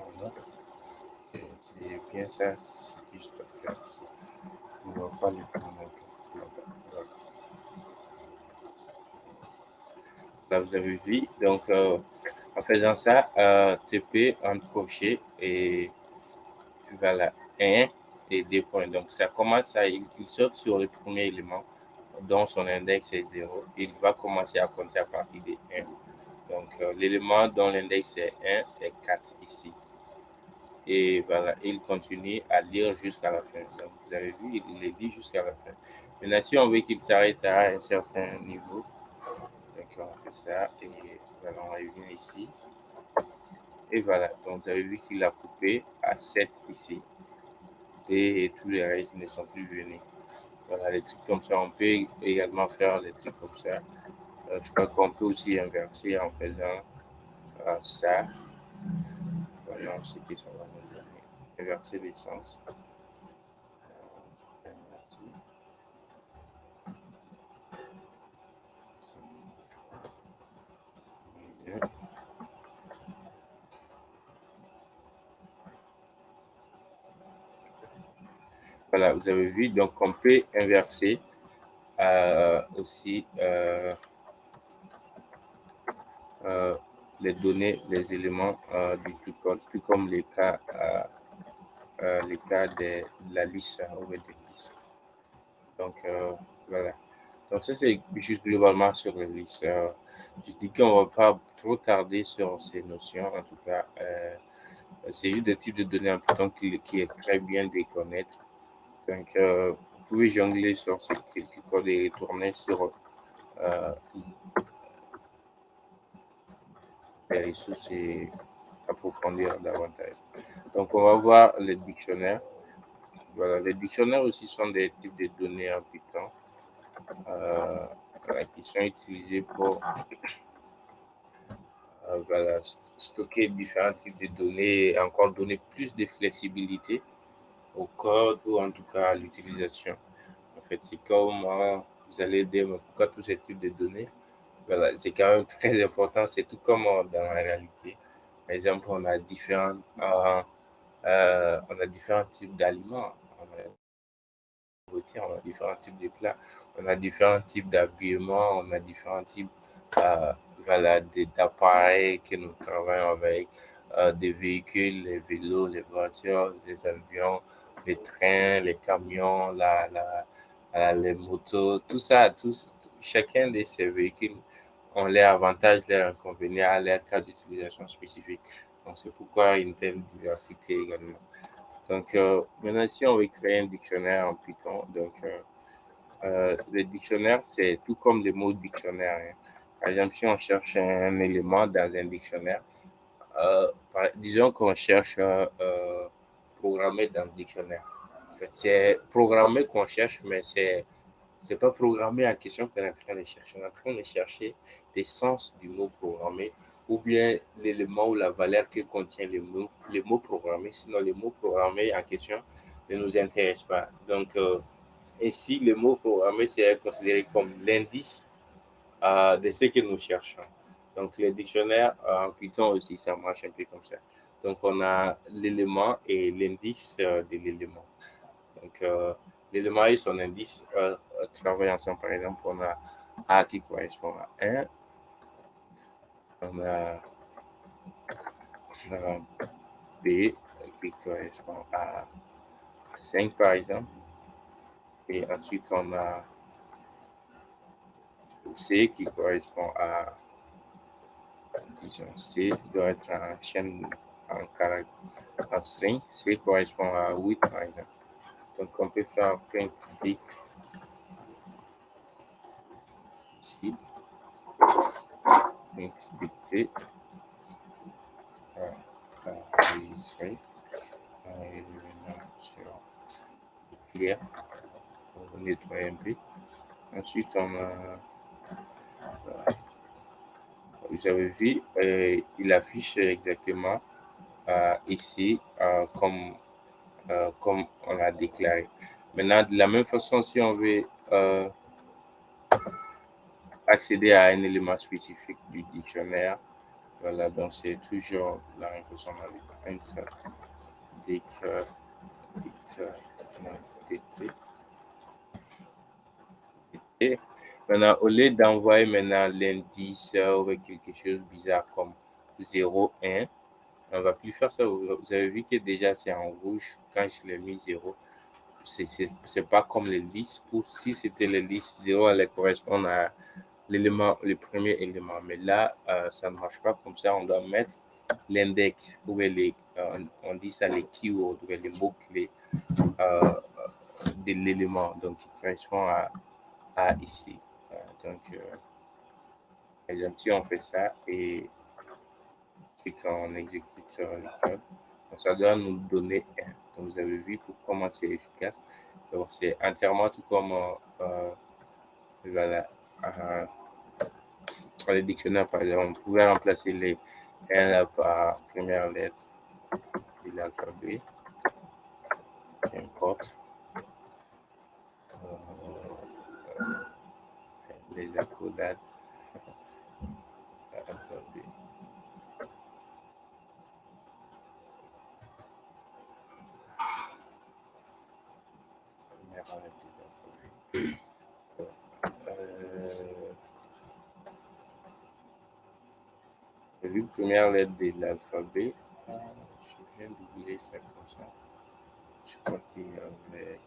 S1: voilà. C'est bien ça ce que je dois faire ici. On ne va pas le prendre. Voilà. Là, vous avez vu. Donc, en faisant ça, TP en crochet et voilà, 1 et 2 points. Donc, ça commence il saute sur le premier élément dont son index est 0. Il va commencer à compter à partir de 1. Donc, l'élément dont l'index est 1 est 4 ici. Et voilà, il continue à lire jusqu'à la fin. Donc, vous avez vu, il les lit jusqu'à la fin. Maintenant, si on veut qu'il s'arrête à un certain niveau, donc on fait ça et voilà, on revient ici. Et voilà, donc vous avez vu qu'il a coupé à 7 ici. Et tous les restes ne sont plus venus. Voilà, les trucs comme ça, on peut également faire des trucs comme ça. Je crois qu'on peut aussi inverser en faisant ça. Voilà, c'est que ça va nous donner. Inverser les sens. Voilà, vous avez vu, donc on peut inverser aussi euh, les données, les éléments du tout comme les cas de la liste ou des listes. Donc, voilà. Donc, ça, c'est juste globalement sur les listes. Je dis qu'on ne va pas trop tarder sur ces notions. En tout cas, c'est juste des types de données en Python qui est très bien de connaître. Donc, vous pouvez jongler sur ces quelques codes et retourner sur les ressources et approfondir davantage. Donc, on va voir les dictionnaires. Voilà, les dictionnaires aussi sont des types de données en Python qui sont utilisés pour voilà, stocker différents types de données et encore donner plus de flexibilité au code ou en tout cas à l'utilisation. En fait, c'est comme vous allez dire pourquoi tous ces types de données. Voilà, c'est quand même très important. C'est tout comme dans la réalité. Par exemple, on a différents types d'aliments. On a différents types de plats, on a différents types d'habillement, on a différents types euh, voilà, d'appareils que nous travaillons avec, des véhicules, les vélos, les voitures, les avions, les trains, les camions, les motos, tout ça, chacun de ces véhicules ont leurs avantages, leurs inconvénients, leurs cas d'utilisation spécifiques. Donc, c'est pourquoi une telle diversité également. Donc, maintenant, si on veut créer un dictionnaire en Python, donc, le dictionnaire, c'est tout comme les mots dictionnaire, hein. Par exemple, si on cherche un élément dans un dictionnaire, disons qu'on cherche programmer dans le dictionnaire. En fait, c'est programmer qu'on cherche, mais c'est pas programmer en question qu'on est en train de chercher. On est en train de chercher l'essence du mot programmé ou bien l'élément ou la valeur que contient les mots programmés. Sinon, les mots programmés en question ne nous intéressent pas. Donc, ainsi, le mot programmé c'est considéré comme l'indice de ce que nous cherchons. Donc, les dictionnaires en Python aussi, ça marche un peu comme ça. Donc, on a l'élément et l'indice de l'élément. Donc, l'élément et son indice travaillent ensemble. Par exemple, on a A qui correspond à 1, on a B qui correspond à 5, par exemple. Et ensuite, on a C qui correspond à, disons, C doit être en chaîne, en caractère, en string. C correspond à 8, par exemple. Donc, on peut faire print bit ici, print bit C, enregistré. Et maintenant, sur clear, on va nettoyer un peu. Ensuite, on a, vous avez vu, il affiche exactement ici comme on l'a déclaré. Maintenant, de la même façon, si on veut accéder à un élément spécifique du dictionnaire, voilà, donc c'est toujours la même façon avec et maintenant, au lieu d'envoyer maintenant l'indice ou quelque chose de bizarre comme 0, 1, on ne va plus faire ça. Vous avez vu que déjà c'est en rouge quand je l'ai mis 0. C'est pas comme les listes. Si c'était les listes, 0 allait correspondre à l'élément, le premier élément. Mais là, ça ne marche pas comme ça. On doit mettre l'index ou on dit ça les keywords ou les mots-clés euh, de l'élément. Donc, qui correspond à ici. Donc, par exemple, si on fait ça et quand on exécute le code, donc ça doit nous donner 1. Donc, vous avez vu pour comment c'est efficace. Donc, c'est entièrement tout comme voilà, dans les dictionnaires, par exemple, on pouvait remplacer les N par première lettre de l'alphabet, qu'importe, les accolades, l'alphabet. Première lettre de l'alphabet. J'ai vu première lettre de l'alphabet. Je viens d'oublier ça comme ça. Je crois qu'il y avait.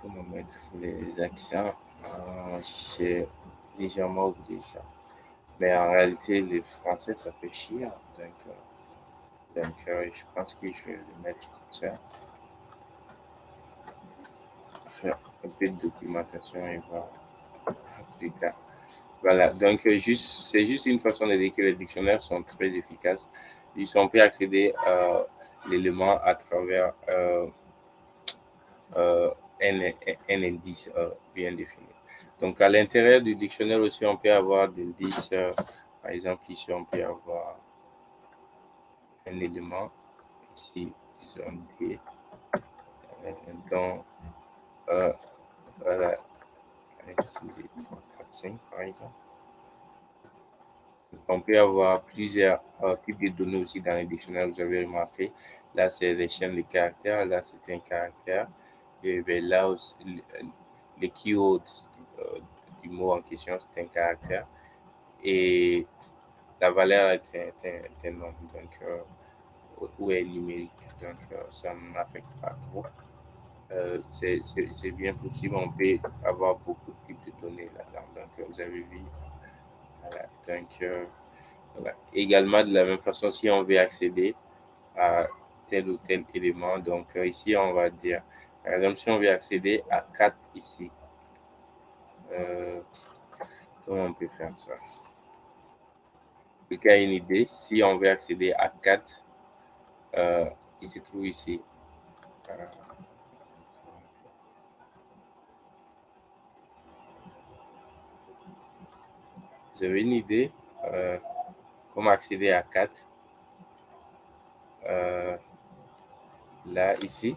S1: Comment mettre les accents? J'ai légèrement oublié ça. Mais en réalité, le français, ça fait chier. Je pense que je vais le mettre comme ça. Faire un peu de documentation et voir plus tard. Voilà, c'est juste une façon de dire que les dictionnaires sont très efficaces. On peut accéder à l'élément à travers euh, un indice bien défini. Donc, à l'intérieur du dictionnaire aussi, on peut avoir des indices. Par exemple, ici, on peut avoir un élément, ici, disons D, dont, voilà, ici, 3, 4, 5, par exemple. On peut avoir plusieurs types de données aussi dans les dictionnaires, vous avez remarqué. Là, c'est les chaînes de caractères, là, c'est un caractère. Et bien, là aussi, les keywords du mot en question, c'est un caractère. Et la valeur est un nombre, donc, ou est numérique. Donc, ça ne m'affecte pas trop. C'est bien possible, on peut avoir beaucoup de types de données là-dedans. Donc, vous avez vu. Voilà. Donc, voilà. Également, de la même façon, si on veut accéder à tel ou tel élément, donc ici, on va dire, par exemple, si on veut accéder à 4 ici, euh, comment on peut faire ça? Quelqu'un a une idée, si on veut accéder à 4 qui se trouve ici, euh, vous avez une idée comment accéder à 4 là, ici?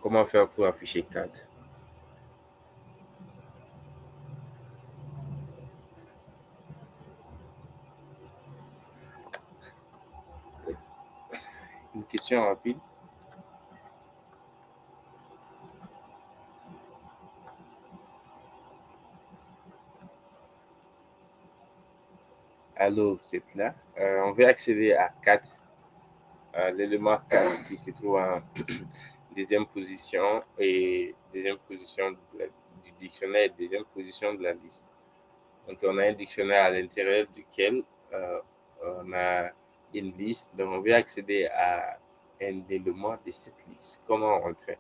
S1: Comment faire pour afficher 4? Une question rapide. Allô, vous êtes là? On veut accéder à 4, l'élément 4 qui se trouve en deuxième position et deuxième position du dictionnaire et deuxième position de la liste. Donc, on a un dictionnaire à l'intérieur duquel on a une liste. Donc, on veut accéder à un élément de cette liste. Comment on le fait?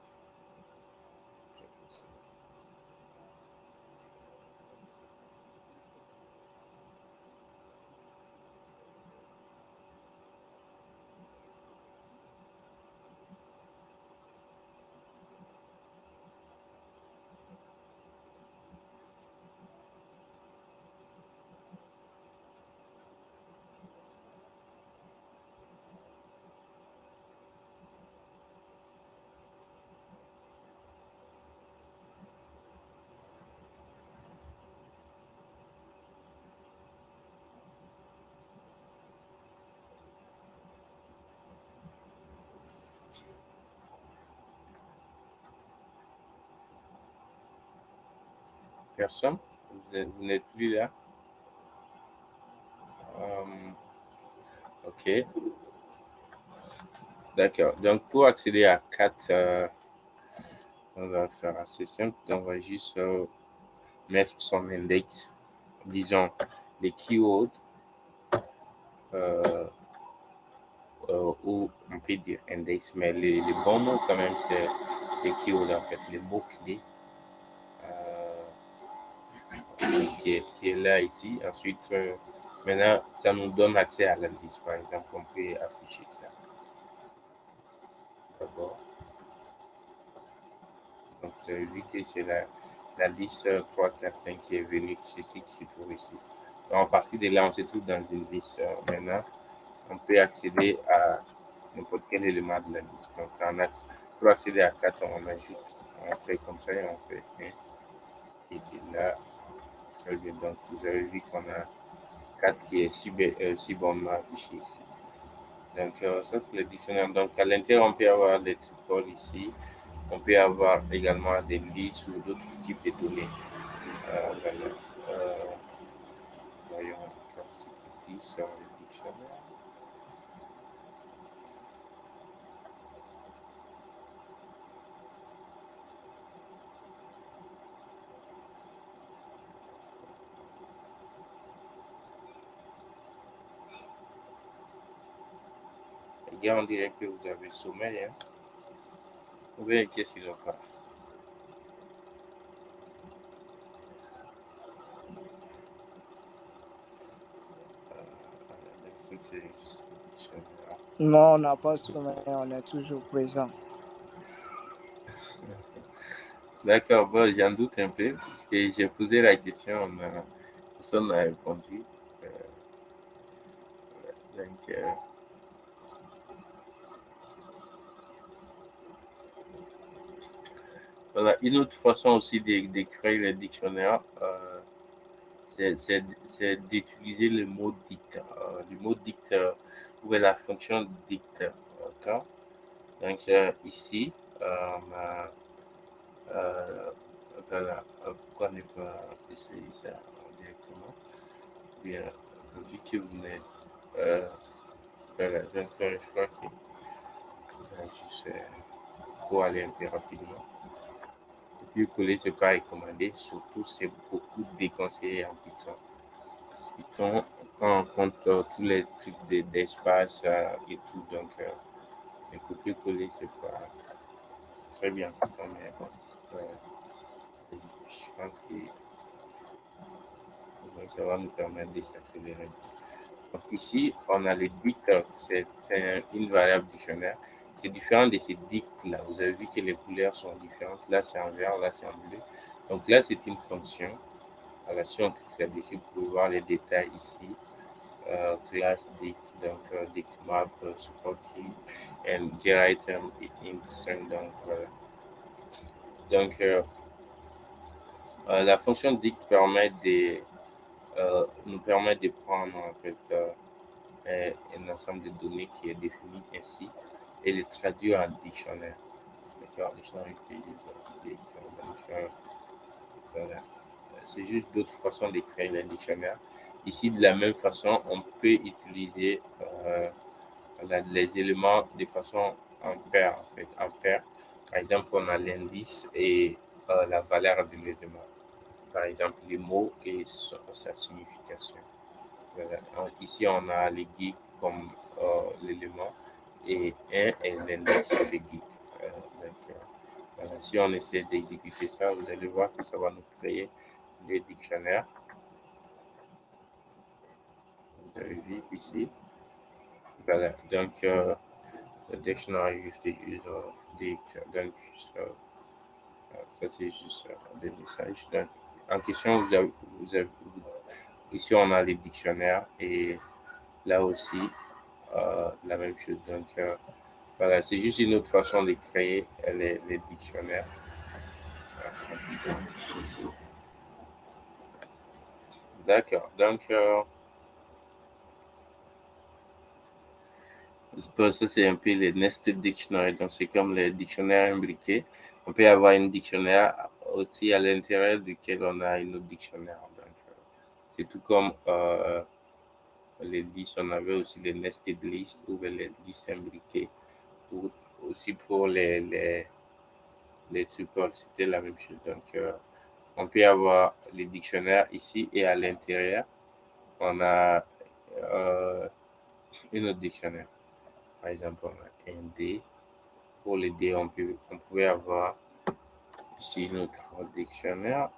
S1: Personne? Vous n'êtes plus là? OK. D'accord. Donc, pour accéder à 4, on va faire assez simple. On va juste mettre son index, disons, les keywords, euh, ou on peut dire index, mais les bons mots quand même, c'est les keywords en fait, les mots-clés qui est là ici. Ensuite, maintenant, ça nous donne accès à l'indice. Par exemple, on peut afficher ça d'abord. Donc, vous avez vu que c'est la liste 3, 4, 5 qui est venue, ceci qui se trouve ici. Donc, à partir de là, on se trouve dans une liste. Maintenant, on peut accéder à n'importe quel élément de la liste. Donc, pour accéder à 4, on ajoute, on fait comme ça et on fait 1. Et puis là, donc vous avez vu qu'on a 4 qui est si bonnement affiché ici. Donc, ça, c'est le dictionnaire. Donc, à l'intérieur, on peut avoir des tuples ici. On peut avoir également des listes ou d'autres types de données. Voilà. Voyons encore ce qu'il dit sur le dictionnaire. Les gars, on dirait que vous avez sommeil. Hein? Ou bien qu'est-ce qu'ils n'ont pas? C'est juste une petite chose.
S3: Non, on n'a pas sommeil, on est toujours présent.
S1: D'accord, bon, j'en doute un peu, parce que j'ai posé la question, personne n'a répondu. Donc, voilà, une autre façon aussi d'écrire les dictionnaires, c'est d'utiliser le mot dict. Le mot dict, ou la fonction dict. D'accord? Donc, ici, on a, euh, voilà, pourquoi ne pas essayer ça directement? Bien, vu que vous n'êtes, euh, voilà, donc je crois que juste pour aller un peu rapidement. Copier-coller, c'est pas recommandé, surtout c'est beaucoup déconseillé en Python. Python, quand on compte tous les trucs d'espace et tout, donc le copier-coller, c'est pas très bien Python, mais bon, je pense que ça va nous permettre de s'accélérer. Donc ici, on a le dict, c'est une variable dictionnaire. C'est différent de ces dicts-là. Vous avez vu que les couleurs sont différentes. Là, c'est en vert, là, c'est en bleu. Donc là, c'est une fonction. Alors, si on clique là-dessus, vous pouvez voir les détails ici. Class dict, donc dict map, support key, and get item int string. Donc, voilà. Donc, la fonction dict nous permet de prendre en fait un ensemble de données qui est défini ainsi et les traduire en dictionnaire. D'accord, dictionnaire dict. Donc, voilà. C'est juste d'autres façons d'écrire les dictionnaires. Ici, de la même façon, on peut utiliser les éléments de façon en paire. En fait, en paire. Par exemple, on a l'indice et la valeur de l'élément. Par exemple, les mots et sa signification. Voilà. Ici, on a les geeks comme l'élément et un est l'index des geeks. Donc, voilà. Si on essaie d'exécuter ça, vous allez voir que ça va nous créer des dictionnaires. Vous avez vu ici. Voilà. Donc, the dictionary with the use of dict. Donc, ça, c'est juste des messages. Donc, en question, ici, on a les dictionnaires et là aussi, la même chose. Donc, voilà, c'est juste une autre façon de créer les dictionnaires. D'accord. Donc, ça, c'est un peu les nested dictionary. Donc, c'est comme les dictionnaires imbriqués. On peut avoir un dictionnaire aussi à l'intérieur duquel on a une autre dictionnaire. Donc, c'est tout comme les listes. On avait aussi les nested lists ou les listes imbriquées. Ou aussi pour les supports, c'était la même chose. Donc, on peut avoir les dictionnaires ici et à l'intérieur, on a une autre dictionnaire. Par exemple, on a un D. Pour les D, on pouvait avoir ici notre dictionnaire.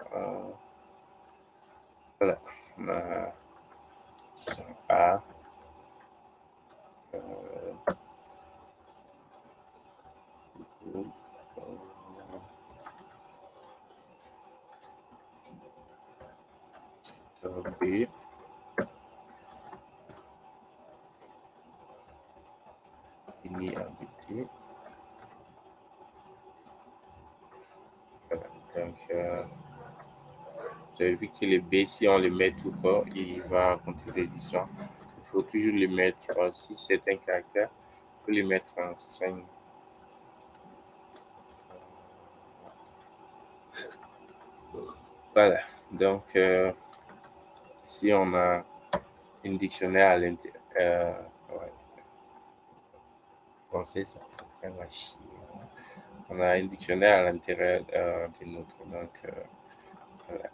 S1: Voilà, on a A. B. Fini habité. Voilà. Donc, vous avez vu que les B, si on les met tout court, il va raconter des histoires. Il faut toujours les mettre, si c'est un caractère, il faut les mettre en string. Voilà. Donc, ici, on a un dictionnaire à l'intérieur. Ouais. Français, ça fait vraiment chier. On a un dictionnaire à l'intérieur de notre. Donc, voilà.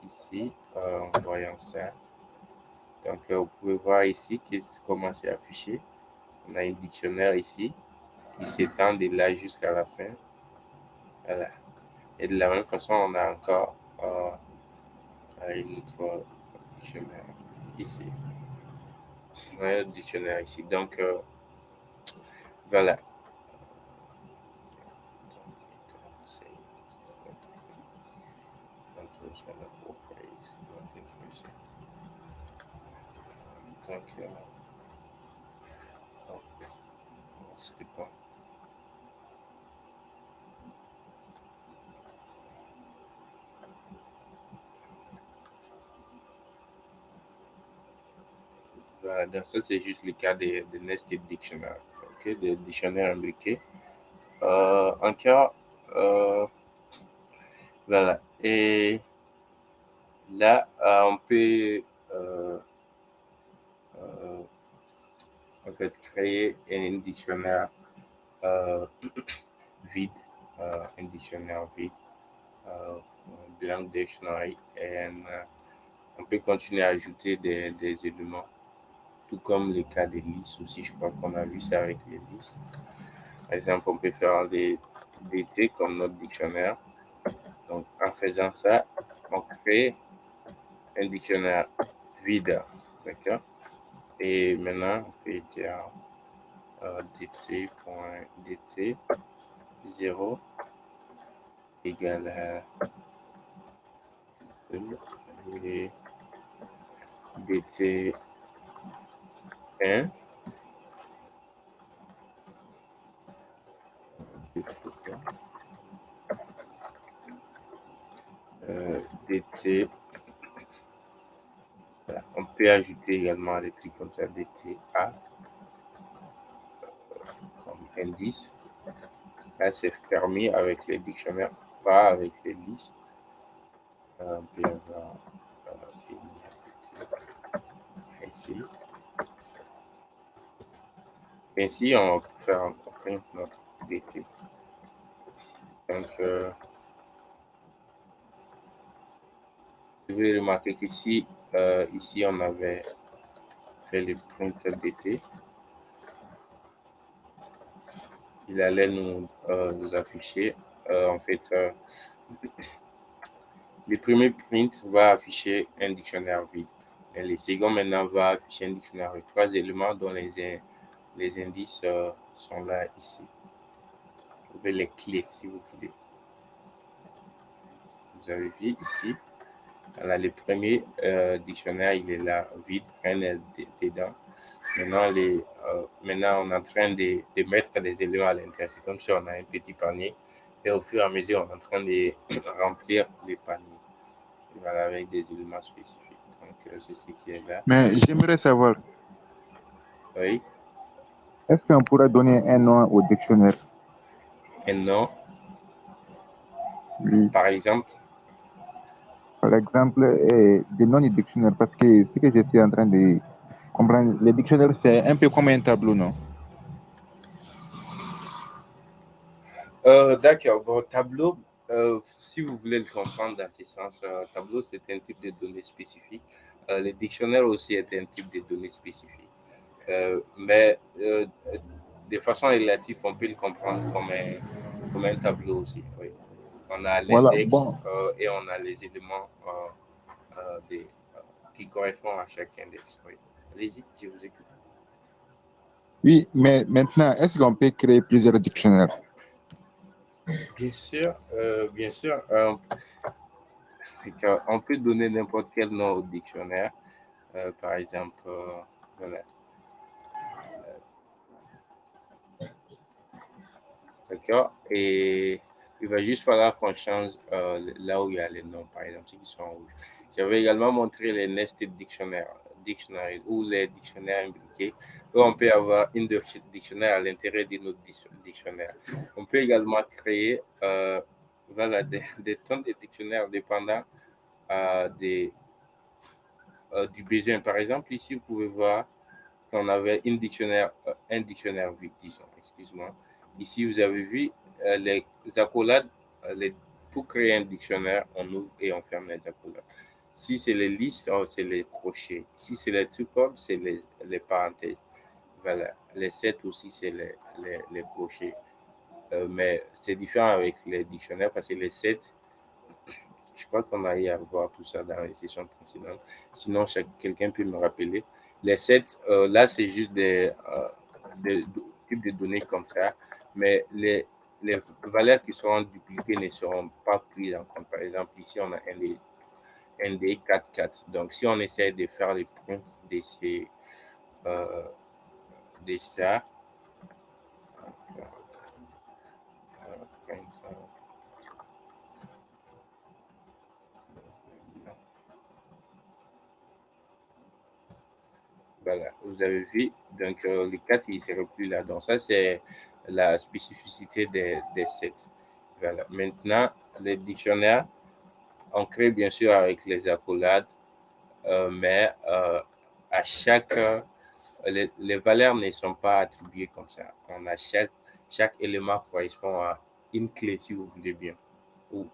S1: Ici, en voyant ça, donc vous pouvez voir ici comment c'est affiché. On a un dictionnaire ici qui s'étend de là jusqu'à la fin. Voilà. Et de la même façon, on a encore une autre dictionnaire ici. On a un dictionnaire ici. Donc, voilà. Donc, c'était pas. Voilà, donc ça, c'est juste le cas de nested dictionary, ok, de dictionnaire imbriqué. Encore, voilà. Et là, on peut en fait créer un dictionnaire vide, un dictionnaire vide, blank dictionary, et on peut continuer à ajouter des éléments, tout comme le cas des listes aussi. Je crois qu'on a vu ça avec les listes. Par exemple, on peut faire des T comme notre dictionnaire. Donc, en faisant ça, on crée un dictionnaire vide. D'accord? Et maintenant, on peut dire dt.dt 0 égale à dt 1 dt. Voilà. On peut ajouter également des trucs comme ça, dta comme indice. Là, c'est permis avec les dictionnaires, pas avec les listes. On peut avoir ici. Ainsi, on peut faire un print notre dt. Donc, vous pouvez remarquer qu'ici, ici, on avait fait le print dt. Il allait nous afficher, en fait, le premier print va afficher un dictionnaire vide. Et le second, maintenant, va afficher un dictionnaire avec 3 éléments dont les indices sont là, ici. Vous pouvez les clés, si vous voulez. Vous avez vu ici. Voilà, le premier dictionnaire, il est là, vide, rien n'est dedans. Maintenant, on est en train de mettre des éléments à l'intérieur. C'est comme si on a un petit panier. Et au fur et à mesure, on est en train de remplir les paniers. Voilà, avec des éléments spécifiques. Donc, c'est ce qui est là.
S4: Mais j'aimerais savoir,
S1: Oui,
S4: est-ce qu'on pourrait donner un nom au dictionnaire?
S1: un nom,
S4: Oui,
S1: par exemple.
S4: par exemple, des noms du dictionnaire, parce que ce que je suis en train de comprendre, le dictionnaire, c'est un peu comme un tableau, non?
S1: D'accord. Bon, tableau, si vous voulez le comprendre dans ce sens, tableau, c'est un type de données spécifiques. Le dictionnaire aussi est un type de données spécifiques. Mais de façon relative, on peut le comprendre comme un tableau aussi. Oui. On a
S4: Voilà,
S1: l'index
S4: bon.
S1: et on a les éléments qui correspondent à chaque index. Oui. Allez-y, je vous écoute.
S4: Oui, mais maintenant, est-ce qu'on peut créer plusieurs dictionnaires?
S1: Bien sûr, bien sûr. On peut donner n'importe quel nom au dictionnaire. Par exemple, voilà. D'accord? Et il va juste falloir qu'on change là où il y a les noms, par exemple, ceux qui sont en rouge. J'avais également montré les nested dictionary ou les dictionnaires imbriqués, où on peut avoir une dictionnaire à l'intérieur de notre dictionnaire. On peut également créer voilà, des tonnes de dictionnaires dépendant du besoin. Par exemple, ici, vous pouvez voir qu'on avait un dictionnaire vide, disons, excuse-moi. Ici, vous avez vu les accolades. Pour créer un dictionnaire, on ouvre et on ferme les accolades. Si c'est les listes, c'est les crochets. Si c'est les tuples, c'est les parenthèses. Voilà. Les 7 aussi, c'est les crochets. Mais c'est différent avec les dictionnaires parce que les 7, je crois qu'on a eu à voir tout ça dans les sessions précédentes. Sinon, quelqu'un peut me rappeler. Les 7, là, c'est juste des types de données comme ça. Mais les valeurs qui seront dupliquées ne seront pas prises en compte. Par exemple, ici, on a un des 4, 4. Donc, si on essaie de faire les prints de ça, voilà, vous avez vu, donc les 4, ils ne seraient plus là. Donc, ça, c'est la spécificité des 7. Voilà. Maintenant, les dictionnaires, on crée bien sûr avec les accolades, mais à chaque. Les valeurs ne sont pas attribuées comme ça. On a chaque élément correspond à une clé, si vous voulez bien, ou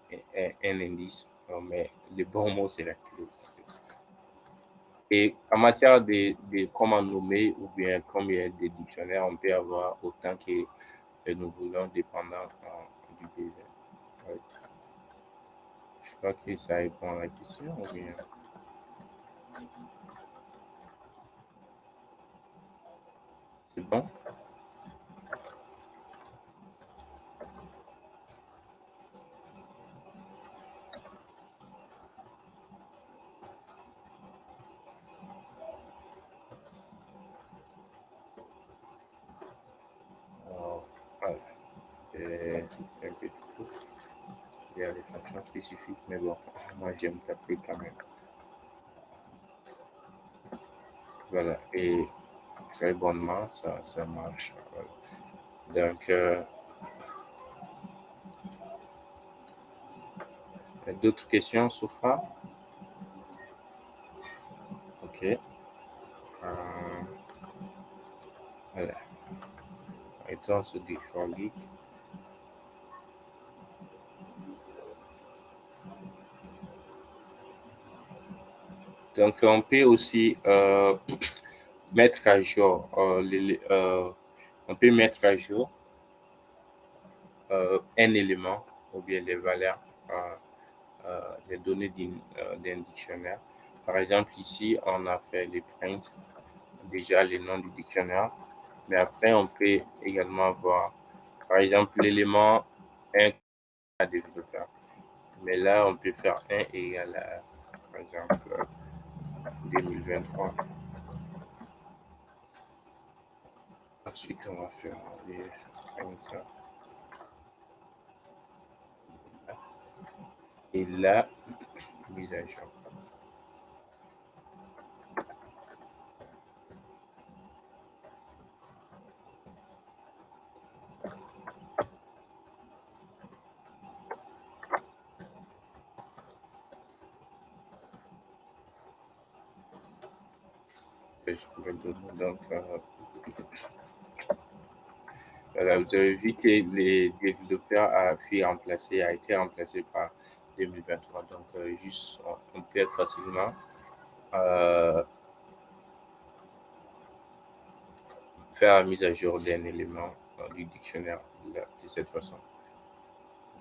S1: un indice. Mais le bon mot, c'est la clé. Et en matière de comment nommer ou bien combien de dictionnaires, on peut avoir autant que nous voulons, dépendant du besoin. Ouais. Je crois que ça répond à la question. Ou bien... C'est bon? Voilà. C'est un peu tout. Il y a des fonctions spécifiques, mais bon, moi j'aime taper quand même. Voilà, et très bonnement, ça marche. Voilà. Donc, d'autres questions, Sophia? Ok. Voilà. Return to the for geek. Donc, on peut aussi mettre à jour on peut mettre à jour un élément ou bien les valeurs, les données d'un dictionnaire. Par exemple, ici, on a fait les prints, déjà les noms du dictionnaire, mais après, on peut également voir, par exemple, l'élément 1 à développeur. Mais là, on peut faire 1 égale à, par exemple, 2023. Ensuite, on va faire les prints. Et là, mise à jour. Donc, voilà, vous avez vu que les développeurs a été remplacé par 2023. Donc, juste, on peut facilement faire la mise à jour d'un élément du dictionnaire de cette façon.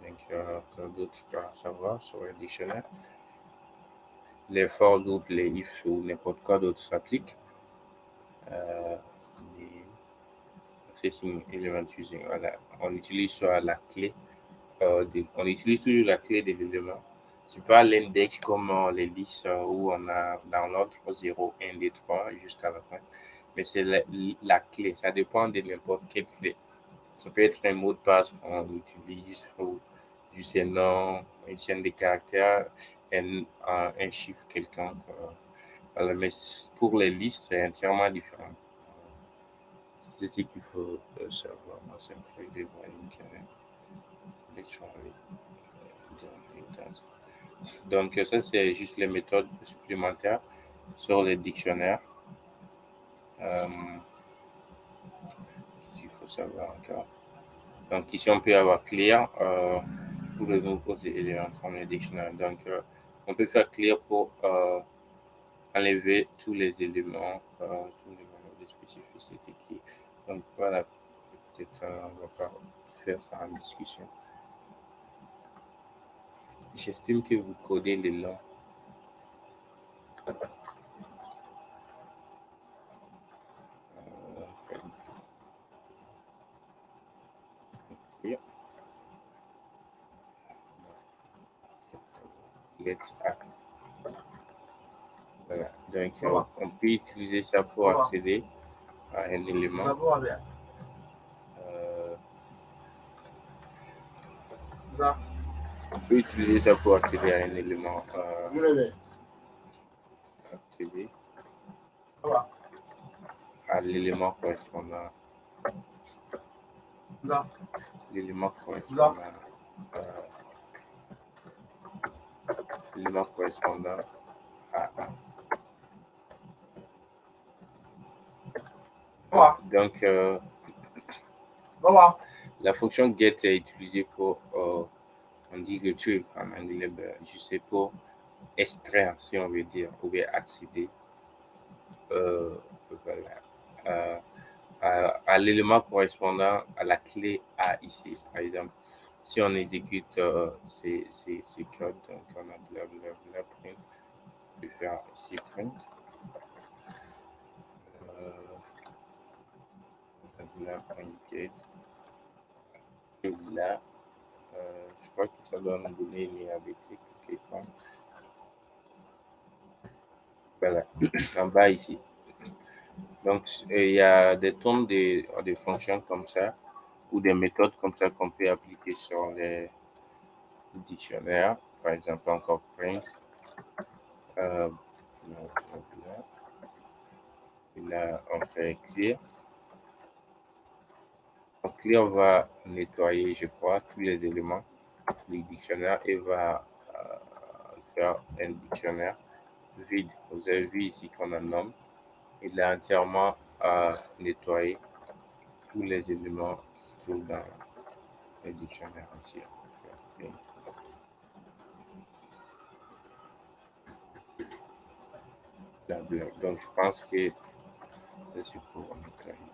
S1: Donc, d'autres à savoir sur le dictionnaire. Les for loop, les if ou n'importe quoi d'autre s'applique. Voilà. On utilise soit la clé, on utilise toujours la clé des éléments. C'est pas l'index comme les listes où on a dans l'ordre 0, 1, 2, 3 jusqu'à la fin. Mais c'est la clé, ça dépend de n'importe quelle clé. Ça peut être un mot de passe qu'on utilise ou juste un nom, une chaîne de caractères, un chiffre quelconque. Voilà. Mais pour les listes, c'est entièrement différent. C'est ce qu'il faut savoir. Moi, c'est un peu de donc, ça, c'est juste les méthodes supplémentaires sur les dictionnaires. Qu'est-ce qu'il faut savoir encore? Donc, ici, on peut avoir clear pour les nouveaux éléments dans le dictionnaire. Donc, on peut faire clear pour enlever tous les éléments, tous les valeurs de spécificité Donc voilà, peut-être on va pas faire ça en discussion. J'estime que vous codez les langues. Let's act. Voilà. Donc, on peut utiliser ça pour accéder à un élément. On peut utiliser ça pour accéder à un élément. Accéder à l'élément correspondant. L'élément correspondant. L'élément correspondant à A. Donc, la fonction get est utilisée pour, on dit retrieve en anglais, je sais, pour extraire, si on veut dire, ou bien accéder voilà, à l'élément correspondant à la clé A ici. Par exemple, si on exécute ces codes, donc on a bla print, je vais faire ici print. Bla print get. Et là, je crois que ça doit nous donner une ligne arithmétique. Okay, bon. Voilà, en bas ici. Donc, il y a des tonnes de fonctions comme ça ou des méthodes comme ça qu'on peut appliquer sur les dictionnaires. Par exemple, encore print. Et là, on fait clear. Donc, clear va nettoyer, je crois, tous les éléments du dictionnaire et va faire un dictionnaire vide. Vous avez vu ici qu'on a nomme. Il a entièrement nettoyé tous les éléments qui se trouvent dans le dictionnaire entier. Donc, je pense que c'est pour nettoyer.